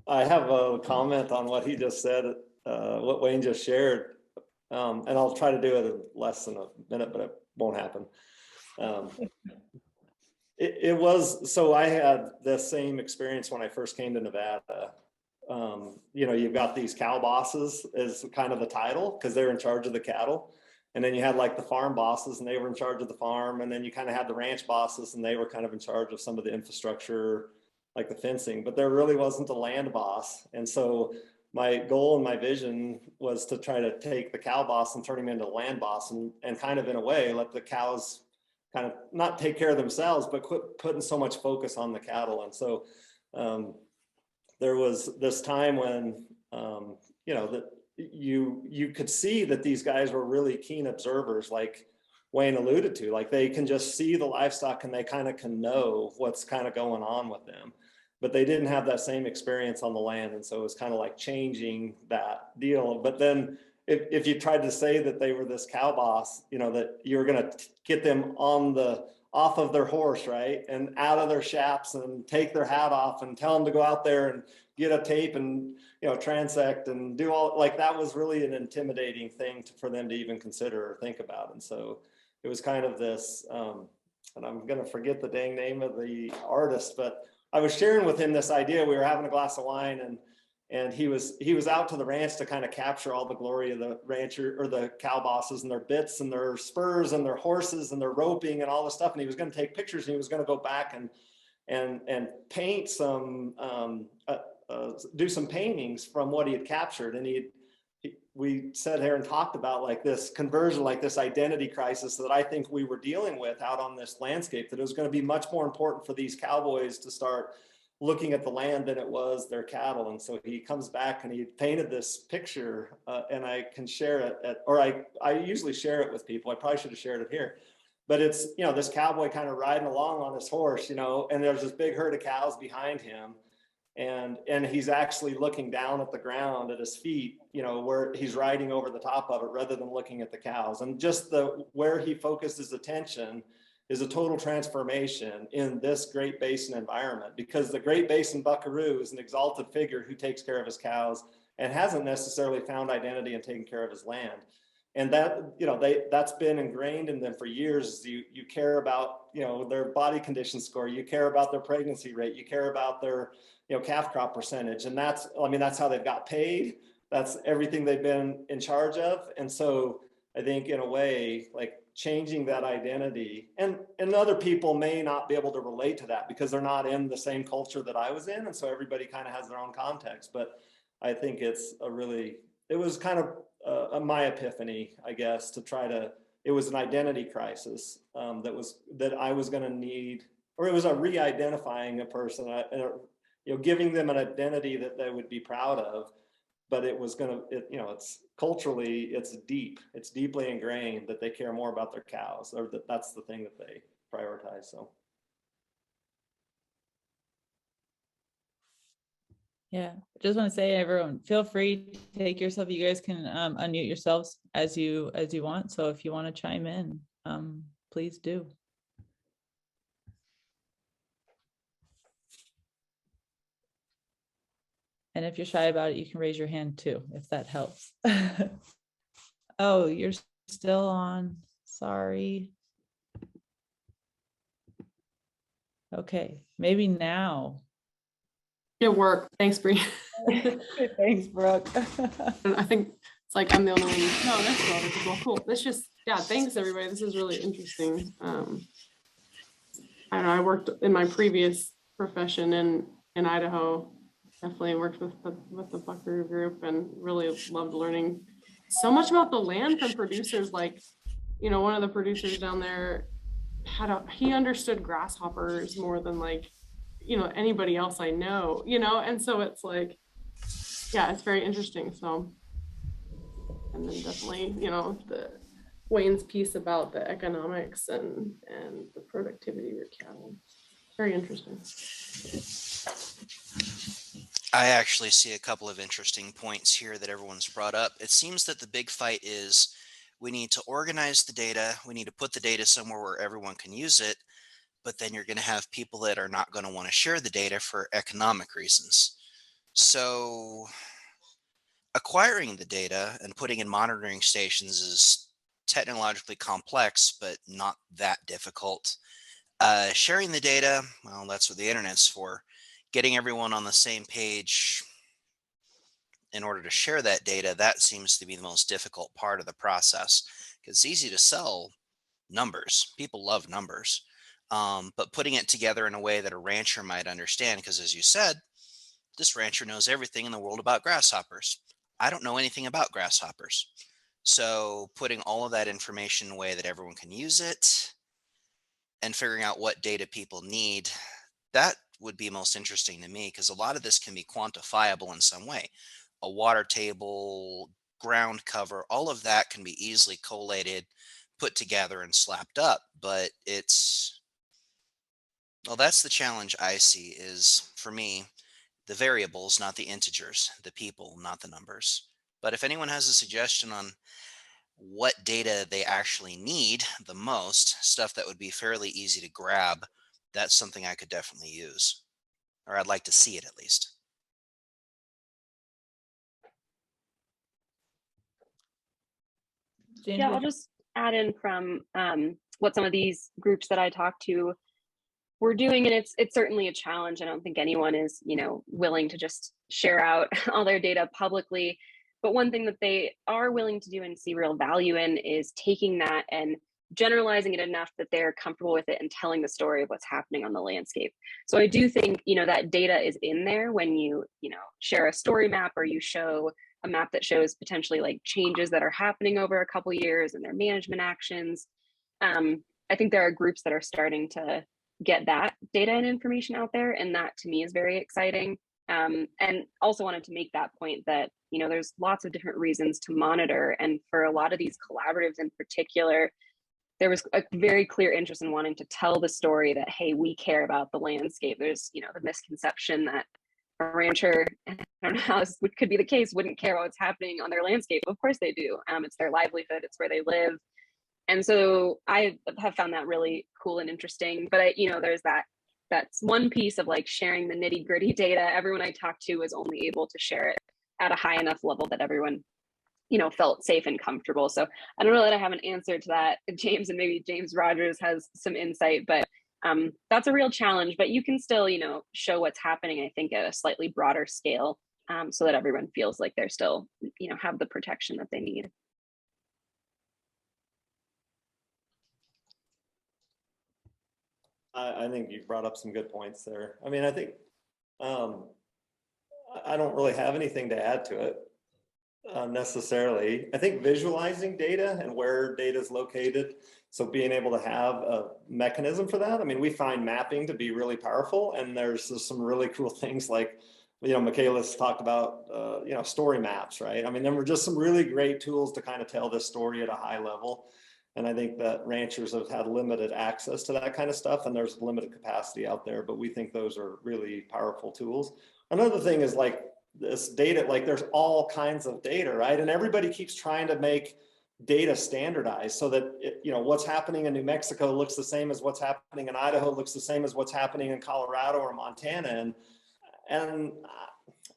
Speaker 3: I have a comment on what he just said, what Wayne just shared, and I'll try to do it in less than a minute, but it won't happen. It was, so I had the same experience when I first came to Nevada. You've got these cow bosses as kind of the title because they're in charge of the cattle. And then you had like the farm bosses and they were in charge of the farm. And then you kind of had the ranch bosses and they were kind of in charge of some of the infrastructure, like the fencing, but there really wasn't a land boss. And so my goal and my vision was to try to take the cow boss and turn him into a land boss and kind of in a way, let the cows kind of not take care of themselves, but quit putting so much focus on the cattle. And so there was this time when, that you could see that these guys were really keen observers, like Wayne alluded to, like they can just see the livestock and they kind of can know what's kind of going on with them, but they didn't have that same experience on the land. And so it was kind of like changing that deal. But then if you tried to say that they were this cow boss, that you were going to get them off of their horse, right? And out of their chaps and take their hat off and tell them to go out there and get a tape and, transect and do all, like that was really an intimidating thing for them to even consider or think about. And so it was kind of this, and I'm going to forget the dang name of the artist, but I was sharing with him this idea. We were having a glass of wine and he was out to the ranch to kind of capture all the glory of the rancher or the cow bosses and their bits and their spurs and their horses and their roping and all this stuff. And he was going to take pictures and he was going to go back and paint some, do some paintings from what he had captured. And we sat here and talked about like this conversion, like this identity crisis that I think we were dealing with out on this landscape, that it was going to be much more important for these cowboys to start looking at the land than it was their cattle. And so he comes back and he painted this picture and I can share it I usually share it with people. I probably should have shared it here, but it's, this cowboy kind of riding along on his horse, and there's this big herd of cows behind him. And he's actually looking down at the ground at his feet, where he's riding over the top of it rather than looking at the cows. And just where he focused his attention is a total transformation in this Great Basin environment, because the Great Basin buckaroo is an exalted figure who takes care of his cows and hasn't necessarily found identity in taking care of his land. And that, that's been ingrained in them for years. You care about, their body condition score, you care about their pregnancy rate, you care about their, calf crop percentage. And that's how they've got paid. That's everything they've been in charge of. And so I think in a way, like changing that identity, and other people may not be able to relate to that because they're not in the same culture that I was in. And so everybody kind of has their own context, but I think it was kind of my epiphany, I guess, it was an identity crisis that I was going to need, or it was a re-identifying a person, giving them an identity that they would be proud of. But it was it's culturally, it's deeply ingrained that they care more about their cows, or that's the thing that they prioritize. So.
Speaker 1: Yeah, I just want to say, everyone, feel free to take yourself. You guys can unmute yourselves as you want. So if you want to chime in, please do. And if you're shy about it, you can raise your hand too, if that helps. Oh, you're still on. Sorry. Okay, maybe now.
Speaker 5: It worked. Thanks, Bre.
Speaker 1: Thanks, Brooke.
Speaker 5: I think It's like I'm the only one. No, that's well, cool. That's just, yeah, thanks everybody. This is really interesting. I don't know, I worked in my previous profession in Idaho. Definitely worked with the Buckaroo group and really loved learning so much about the land from producers. Like, you know, one of the producers down there he understood grasshoppers more than like, you know, anybody else I know, you know, and so it's like, yeah, it's very interesting. So, and then definitely, you know, the Wayne's piece about the economics and the productivity of your cattle. Very interesting.
Speaker 6: I actually see a couple of interesting points here that everyone's brought up. It seems that the big fight is we need to organize the data. We need to put the data somewhere where everyone can use it. But then you're going to have people that are not going to want to share the data for economic reasons. So acquiring the data and putting in monitoring stations is technologically complex, but not that difficult. Sharing the data, well, that's what the internet's for. Getting everyone on the same page in order to share that data, that seems to be the most difficult part of the process. Because it's easy to sell numbers. People love numbers. But putting it together in a way that a rancher might understand, because as you said, this rancher knows everything in the world about grasshoppers. I don't know anything about grasshoppers. So putting all of that information in a way that everyone can use it and figuring out what data people need, that would be most interesting to me, because a lot of this can be quantifiable in some way. A water table, ground cover, all of that can be easily collated, put together and slapped up. But it's, well, that's the challenge I see is, for me, the variables, not the integers, the people, not the numbers. But if anyone has a suggestion on what data they actually need the most, stuff that would be fairly easy to grab, that's something I could definitely use, or I'd like to see it at least.
Speaker 1: James,
Speaker 2: Yeah, I'll just add in from what some of these groups that I talked to were doing, and it's certainly a challenge. I don't think anyone is, you know, willing to just share out all their data publicly. But one thing that they are willing to do and see real value in is taking that and generalizing it enough that they're comfortable with it and telling the story of what's happening on the landscape. So I do think, you know, that data is in there when you know, share a story map, or you show a map that shows potentially like changes that are happening over a couple years and their management actions. I think there are groups that are starting to get that data and information out there, and that to me is very exciting. And also wanted to make that point that, you know, there's lots of different reasons to monitor, and for a lot of these collaboratives in particular, there was a very clear interest in wanting to tell the story that, hey, we care about the landscape. There's, you know, the misconception that a rancher, I don't know how this could be the case, wouldn't care about what's happening on their landscape. Of course they do. It's their livelihood, it's where they live. And so I have found that really cool and interesting. But you know, there's that's one piece of like sharing the nitty gritty data. Everyone I talked to was only able to share it at a high enough level that everyone, you know, felt safe and comfortable. So I don't know that I have an answer to that, James, and maybe James Rogers has some insight, but that's a real challenge. But you can still, you know, show what's happening, I think, at a slightly broader scale, so that everyone feels like they're still, you know, have the protection that they need.
Speaker 3: I think you brought up some good points there. I mean, I think I don't really have anything to add to it necessarily. I think visualizing data and where data is located, so being able to have a mechanism for that. I mean, we find mapping to be really powerful, and there's some really cool things like, you know, Michaela's talked about, you know, story maps, right? I mean, there were just some really great tools to kind of tell this story at a high level. And I think that ranchers have had limited access to that kind of stuff, and there's limited capacity out there, but we think those are really powerful tools. Another thing is like this data, like there's all kinds of data, right? And everybody keeps trying to make data standardized so that, you know, what's happening in New Mexico looks the same as what's happening in Idaho, looks the same as what's happening in Colorado or Montana. And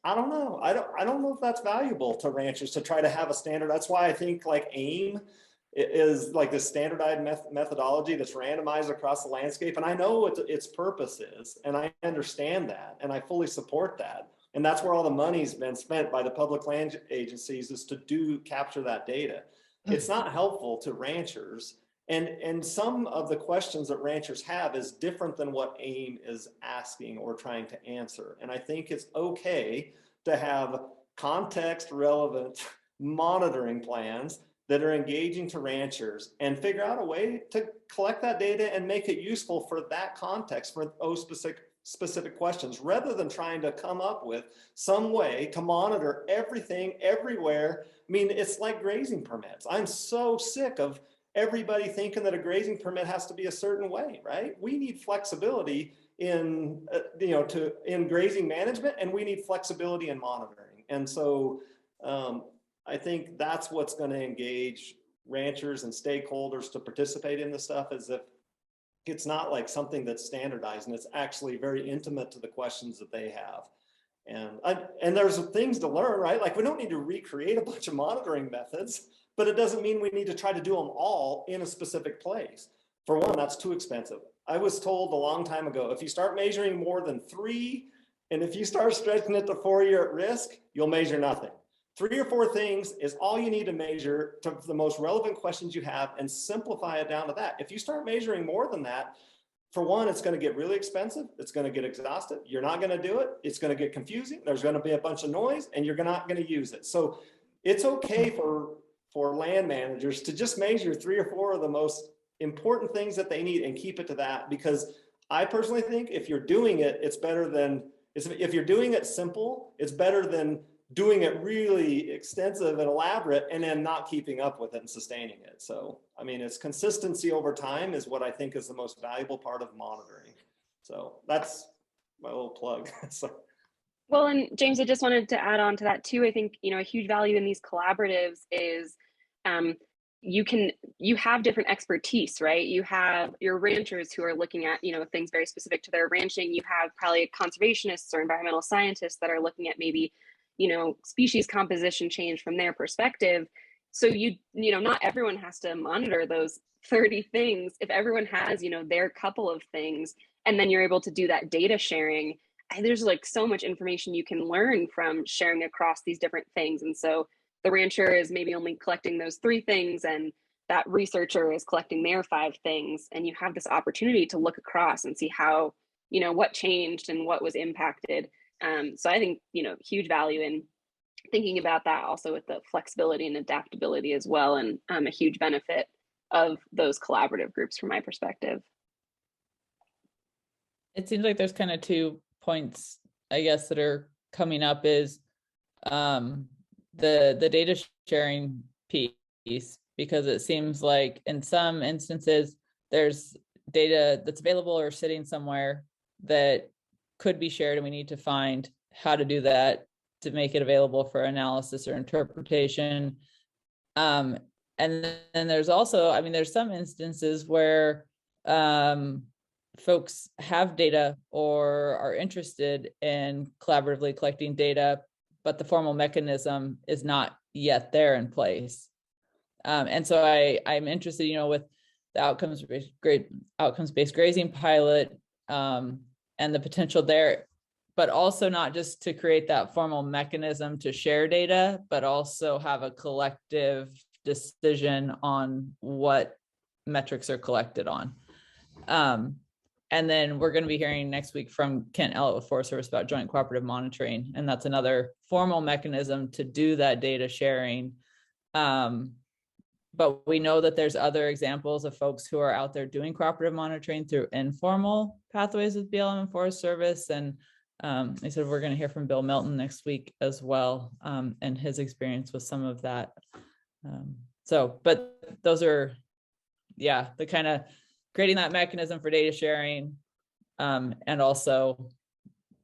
Speaker 3: I don't know. I don't know if that's valuable to ranchers to try to have a standard. That's why I think like AIM is like this standardized methodology that's randomized across the landscape. And I know what its purpose is, and I understand that, and I fully support that. And that's where all the money's been spent by the public land agencies, is to capture that data. It's not helpful to ranchers. And some of the questions that ranchers have is different than what AIM is asking or trying to answer. And I think it's okay to have context relevant monitoring plans that are engaging to ranchers, and figure out a way to collect that data and make it useful for that context, for those specific questions, rather than trying to come up with some way to monitor everything everywhere. I mean, it's like grazing permits. I'm so sick of everybody thinking that a grazing permit has to be a certain way, right? We need flexibility in, in grazing management, and we need flexibility in monitoring. And so I think that's what's going to engage ranchers and stakeholders to participate in this stuff, is if it's not like something that's standardized, and it's actually very intimate to the questions that they have. And there's things to learn, right? Like, we don't need to recreate a bunch of monitoring methods, but it doesn't mean we need to try to do them all in a specific place. For one, that's too expensive. I was told a long time ago, if you start measuring more than 3, and if you start stretching it to 4, you're at risk, you'll measure nothing. 3 or 4 things is all you need to measure to the most relevant questions you have, and simplify it down to that. If you start measuring more than that, for one, it's going to get really expensive. It's going to get exhaustive. You're not going to do it. It's going to get confusing. There's going to be a bunch of noise, and you're not going to use it. So it's okay for land managers to just measure 3 or 4 of the most important things that they need and keep it to that. Because I personally think if you're doing it, it's better than, if you're doing it simple, it's better than doing it really extensive and elaborate and then not keeping up with it and sustaining it. So, I mean, it's consistency over time is what I think is the most valuable part of monitoring. So that's my little plug. So.
Speaker 2: Well, and James, I just wanted to add on to that too. I think, a huge value in these collaboratives is you have different expertise, right? You have your ranchers who are looking at, things very specific to their ranching. You have probably conservationists or environmental scientists that are looking at maybe, species composition change from their perspective. So not everyone has to monitor those 30 things. If everyone has, their couple of things, and then you're able to do that data sharing, there's like so much information you can learn from sharing across these different things. And so the rancher is maybe only collecting those 3 things, and that researcher is collecting their 5 things. And you have this opportunity to look across and see how, what changed and what was impacted. So I think, huge value in thinking about that, also with the flexibility and adaptability as well. And a huge benefit of those collaborative groups from my perspective.
Speaker 1: It seems like there's kind of 2 points, I guess, that are coming up is the data sharing piece, because it seems like in some instances there's data that's available or sitting somewhere that could be shared, and we need to find how to do that to make it available for analysis or interpretation. And then there's also, there's some instances where folks have data or are interested in collaboratively collecting data, but the formal mechanism is not yet there in place. And so I'm interested, with the outcomes-based grazing pilot and the potential there, but also not just to create that formal mechanism to share data, but also have a collective decision on what metrics are collected on. And then we're going to be hearing next week from Kent Ellett with Forest Service about joint cooperative monitoring. And that's another formal mechanism to do that data sharing. But we know that there's other examples of folks who are out there doing cooperative monitoring through informal pathways with BLM and Forest Service. And I said, we're going to hear from Bill Milton next week as well, and his experience with some of that. But those are, the kind of creating that mechanism for data sharing, and also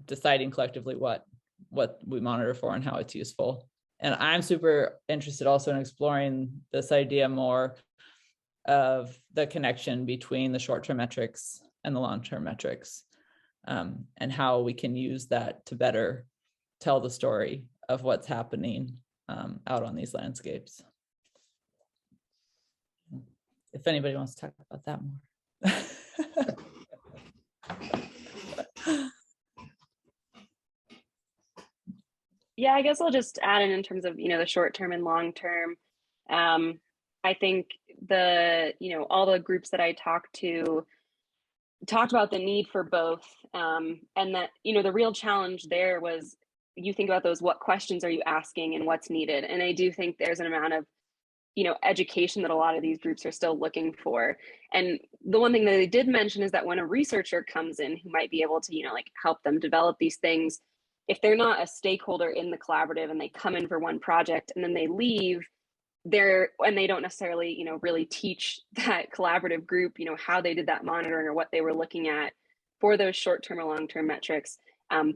Speaker 1: deciding collectively what we monitor for and how it's useful. And I'm super interested also in exploring this idea more of the connection between the short-term metrics and the long-term metrics, and how we can use that to better tell the story of what's happening out on these landscapes. If anybody wants to talk about that more.
Speaker 2: Yeah, I guess I'll just add in terms of, the short term and long term. I think all the groups that I talked to talked about the need for both. And that, the real challenge there was, you think about those, what questions are you asking and what's needed? And I do think there's an amount of, education that a lot of these groups are still looking for. And the one thing that they did mention is that when a researcher comes in who might be able to, help them develop these things, if they're not a stakeholder in the collaborative and they come in for one project and then they leave, and they don't necessarily, really teach that collaborative group, how they did that monitoring or what they were looking at for those short-term or long-term metrics,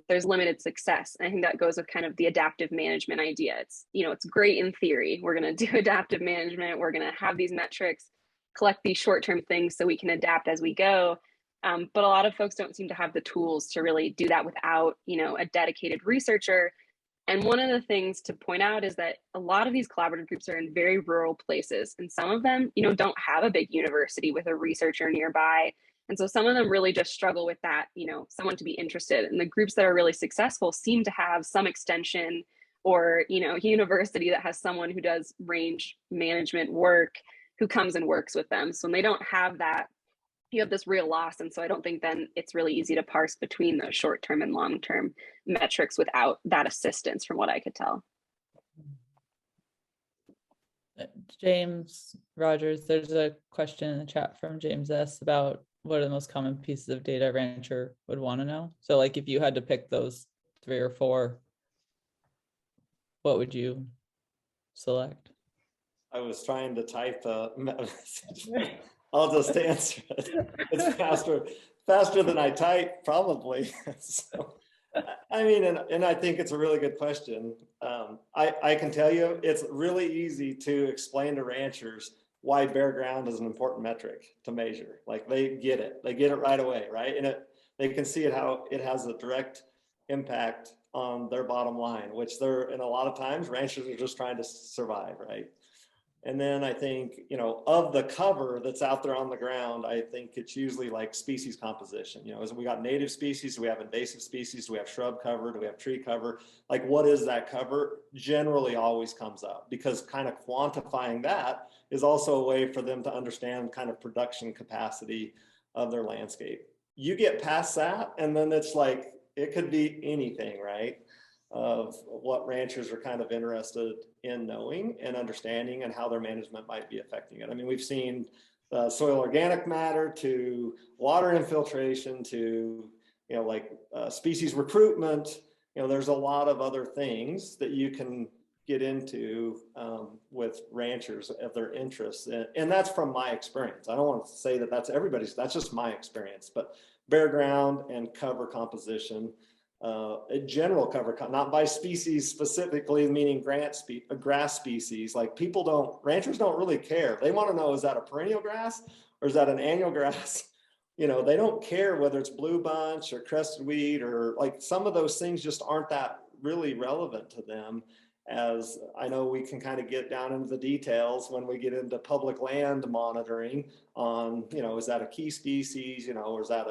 Speaker 2: there's limited success. And I think that goes with kind of the adaptive management idea. It's, it's great in theory. We're going to do adaptive management. We're going to have these metrics, collect these short-term things so we can adapt as we go. But a lot of folks don't seem to have the tools to really do that without, a dedicated researcher. And one of the things to point out is that a lot of these collaborative groups are in very rural places. And some of them, don't have a big university with a researcher nearby. And so some of them really just struggle with that, someone to be interested. And the groups that are really successful seem to have some extension or, university that has someone who does range management work who comes and works with them. So when they don't have that, you have this real loss. And so I don't think then it's really easy to parse between those short-term and long-term metrics without that assistance, from what I could tell.
Speaker 1: James Rogers, there's a question in the chat from James S. about what are the most common pieces of data a rancher would want to know. So like if you had to pick those 3 or 4, what would you select?
Speaker 3: I was trying to type a message. I'll just answer it. It's faster than I type, probably. So, I mean, and I think it's a really good question. I can tell you, it's really easy to explain to ranchers why bare ground is an important metric to measure. Like they get it right away, right? And they can see how it has a direct impact on their bottom line, which and a lot of times ranchers are just trying to survive, right? And then I think, of the cover that's out there on the ground, I think it's usually like species composition. As we got native species, do we have invasive species, do we have shrub cover, do we have tree cover? Like what is that cover? Generally always comes up, because kind of quantifying that is also a way for them to understand kind of production capacity of their landscape. You get past that and then it's like, it could be anything, right? Of what ranchers are kind of interested in knowing and understanding and how their management might be affecting it. I mean, we've seen soil organic matter to water infiltration to, species recruitment. There's a lot of other things that you can get into with ranchers of their interests. And that's from my experience. I don't want to say that that's everybody's, that's just my experience, but bare ground and cover composition, a general cover, not by species specifically, meaning grass species. Like ranchers don't really care. They want to know, is that a perennial grass or is that an annual grass? They don't care whether it's blue bunch or crested weed, or like some of those things just aren't that really relevant to them. As I know, we can kind of get down into the details when we get into public land monitoring on, is that a key species, or is that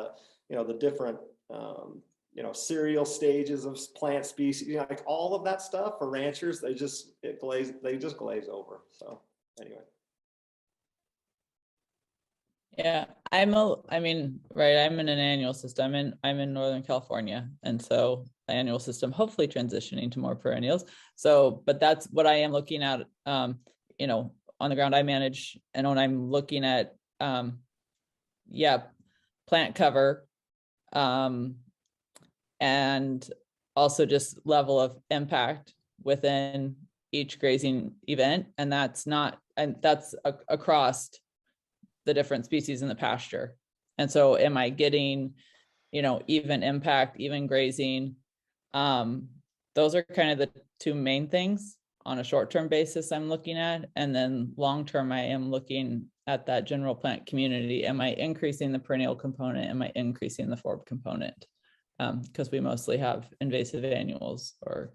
Speaker 3: the different, cereal stages of plant species, like all of that stuff for ranchers, they just glaze over. So anyway.
Speaker 1: Yeah, I'm in an annual system, I'm in Northern California. And so the annual system, hopefully transitioning to more perennials. So, but that's what I am looking at, on the ground I manage. And when I'm looking at, plant cover, and also just level of impact within each grazing event. And that's across the different species in the pasture. And so am I getting, even impact, even grazing? Those are kind of the 2 main things on a short-term basis I'm looking at. And then long-term, I am looking at that general plant community. Am I increasing the perennial component? Am I increasing the forb component? Because we mostly have invasive annuals, or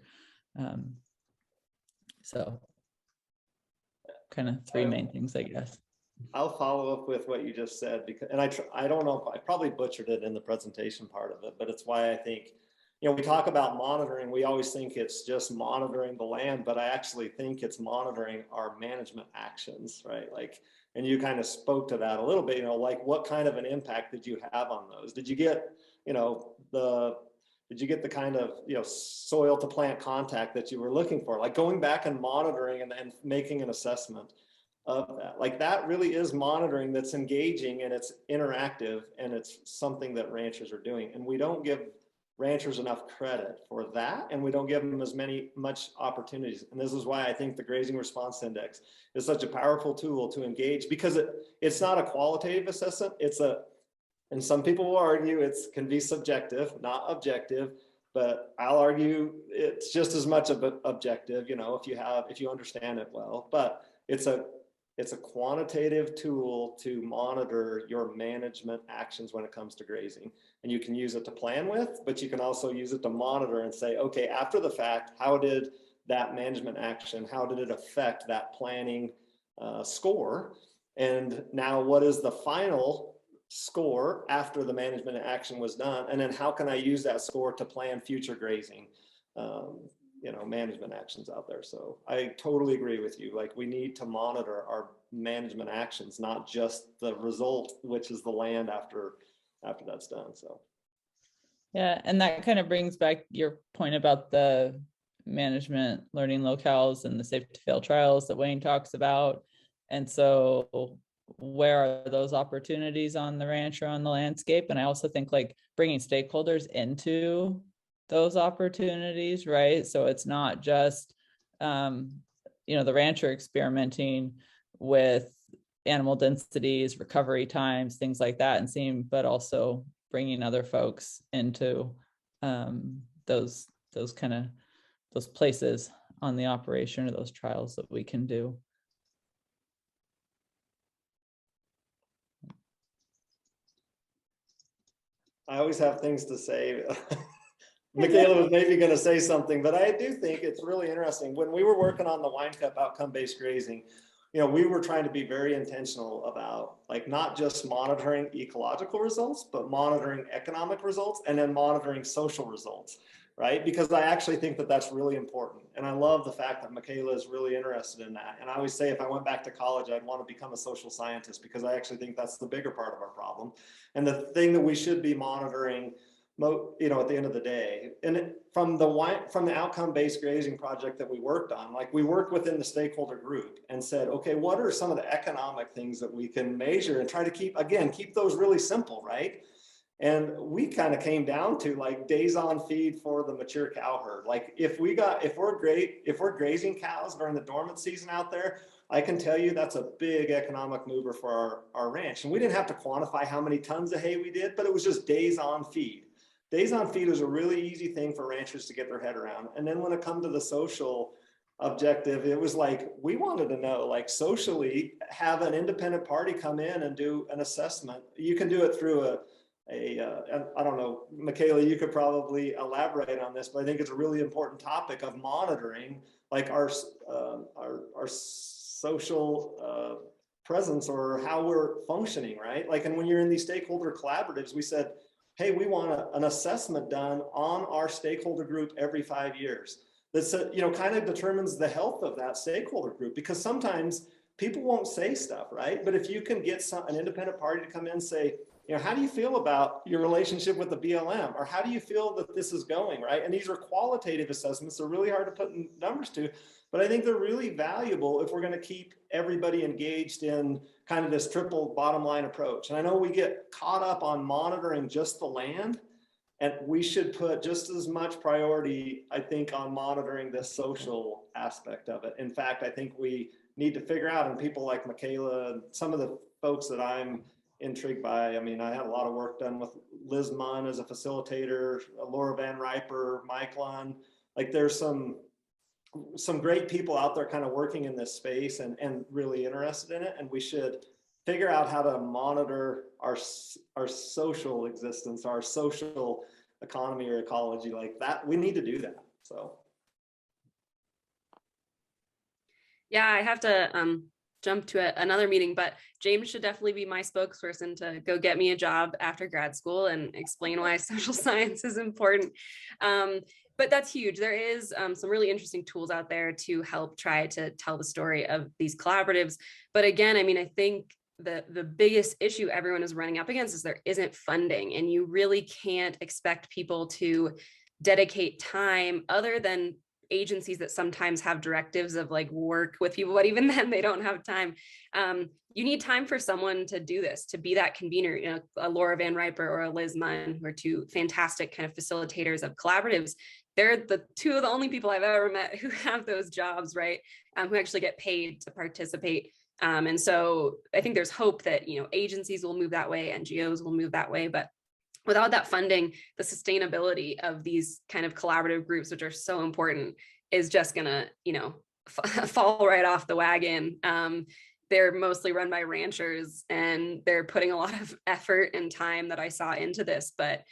Speaker 1: so kind of 3 main things, I guess.
Speaker 3: I'll follow up with what you just said, because, and I don't know, I probably butchered it in the presentation part of it, but it's why I think we talk about monitoring, we always think it's just monitoring the land, but I actually think it's monitoring our management actions, right? Like, and you kind of spoke to that a little bit, like what kind of an impact did you have on those? Did you get, did you get the kind of, soil to plant contact that you were looking for? Like going back and monitoring and making an assessment of that. Like that really is monitoring that's engaging and it's interactive and it's something that ranchers are doing. And we don't give ranchers enough credit for that, and we don't give them as much opportunities. And this is why I think the Grazing Response Index is such a powerful tool to engage, because it's not a qualitative assessment. And some people will argue it can be subjective, not objective, but I'll argue it's just as much of an objective, if you understand it well. But it's a quantitative tool to monitor your management actions when it comes to grazing. And you can use it to plan with, but you can also use it to monitor and say, okay, after the fact, how did that management action, how did it affect that planning score? And now what is the final score after the management action was done? And then how can I use that score to plan future grazing management actions out there? So I totally agree with you. Like we need to monitor our management actions, not just the result, which is the land after that's done. So
Speaker 1: yeah, and that kind of brings back your point about the management learning locales and the safe to fail trials that Wayne talks about. And so where are those opportunities on the ranch or on the landscape? And I also think like bringing stakeholders into those opportunities, right? So it's not just, the rancher experimenting with animal densities, recovery times, things like that, but also bringing other folks into those places on the operation or those trials that we can do.
Speaker 3: I always have things to say. Michaela was maybe going to say something, but I do think it's really interesting. When we were working on the wine cup outcome-based grazing, we were trying to be very intentional about like not just monitoring ecological results, but monitoring economic results and then monitoring social results, right? Because I actually think that that's really important. And I love the fact that Michaela is really interested in that. And I always say if I went back to college, I'd want to become a social scientist, because I actually think that's the bigger part of our problem. And the thing that we should be monitoring at the end of the day. And from the outcome-based grazing project that we worked on, like we worked within the stakeholder group and said, okay, what are some of the economic things that we can measure and try to keep those really simple, right? And we kind of came down to like days on feed for the mature cow herd. Like if we're grazing cows during the dormant season out there, I can tell you that's a big economic mover for our ranch. And we didn't have to quantify how many tons of hay we did, but it was just days on feed. Days on feed is a really easy thing for ranchers to get their head around. And then when it comes to the social objective, it was like, we wanted to know, like socially, have an independent party come in and do an assessment. You can do it through I don't know, Michaela, you could probably elaborate on this, but I think it's a really important topic of monitoring like our social presence or how we're functioning, right? Like, and when you're in these stakeholder collaboratives, we said, hey, we want an assessment done on our stakeholder group every 5 years. That's kind of determines the health of that stakeholder group, because sometimes people won't say stuff, right? But if you can get an independent party to come in and say, how do you feel about your relationship with the BLM? Or how do you feel that this is going, right? And these are qualitative assessments. They're really hard to put numbers to, but I think they're really valuable if we're going to keep everybody engaged in kind of this triple bottom line approach. And I know we get caught up on monitoring just the land, and we should put just as much priority, I think, on monitoring the social aspect of it. In fact, I think we need to figure out, and people like Michaela and some of the folks that I'm intrigued by. I mean, I had a lot of work done with Liz Munn as a facilitator, Laura Van Riper, Michaela. Like there's some great people out there kind of working in this space and really interested in it. And we should figure out how to monitor our social existence, our social economy or ecology like that. We need to do that. So.
Speaker 7: Yeah, I have to
Speaker 2: jump to another meeting, but James should definitely be my spokesperson to go get me a job after grad school and explain why social science is important. But that's huge. There is some really interesting tools out there to help try to tell the story of these collaboratives. But again, I mean, I think the biggest issue everyone is running up against is there isn't funding, and you really can't expect people to dedicate time other than agencies that sometimes have directives of like work with people, but even then they don't have time. You need time for someone to do this, to be that convener. You know, a Laura Van Riper or a Liz Munn, who are two fantastic kind of facilitators of collaboratives. They're the two of the only people I've ever met who have those jobs, right? Who actually get paid to participate. And so I think there's hope that, you know, agencies will move that way, NGOs will move that way, but without that funding, the sustainability of these kind of collaborative groups, which are so important, is just gonna, you know, fall right off the wagon. They're mostly run by ranchers, and they're putting a lot of effort and time that I saw into this, but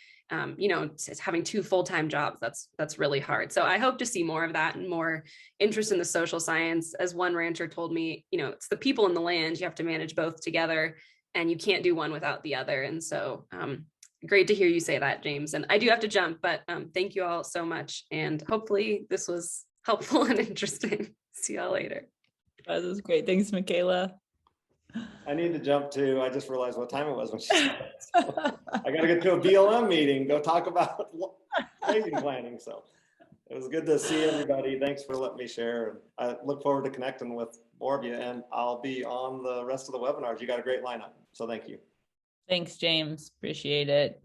Speaker 2: you know, it's having 2 full-time jobs, that's really hard. So I hope to see more of that and more interest in the social science. As one rancher told me, you know, it's the people in the land, you have to manage both together, and you can't do one without the other. And so great to hear you say that, James. And I do have to jump, but thank you all so much. And hopefully this was helpful and interesting. See y'all later.
Speaker 1: That was great. Thanks, Michaela.
Speaker 3: I need to jump too. I just realized what time it was when she started. So I got to get to a BLM meeting, go talk about grazing planning. So it was good to see everybody. Thanks for letting me share. I look forward to connecting with more of you, and I'll be on the rest of the webinars. You got a great lineup. So thank you.
Speaker 1: Thanks, James. Appreciate it.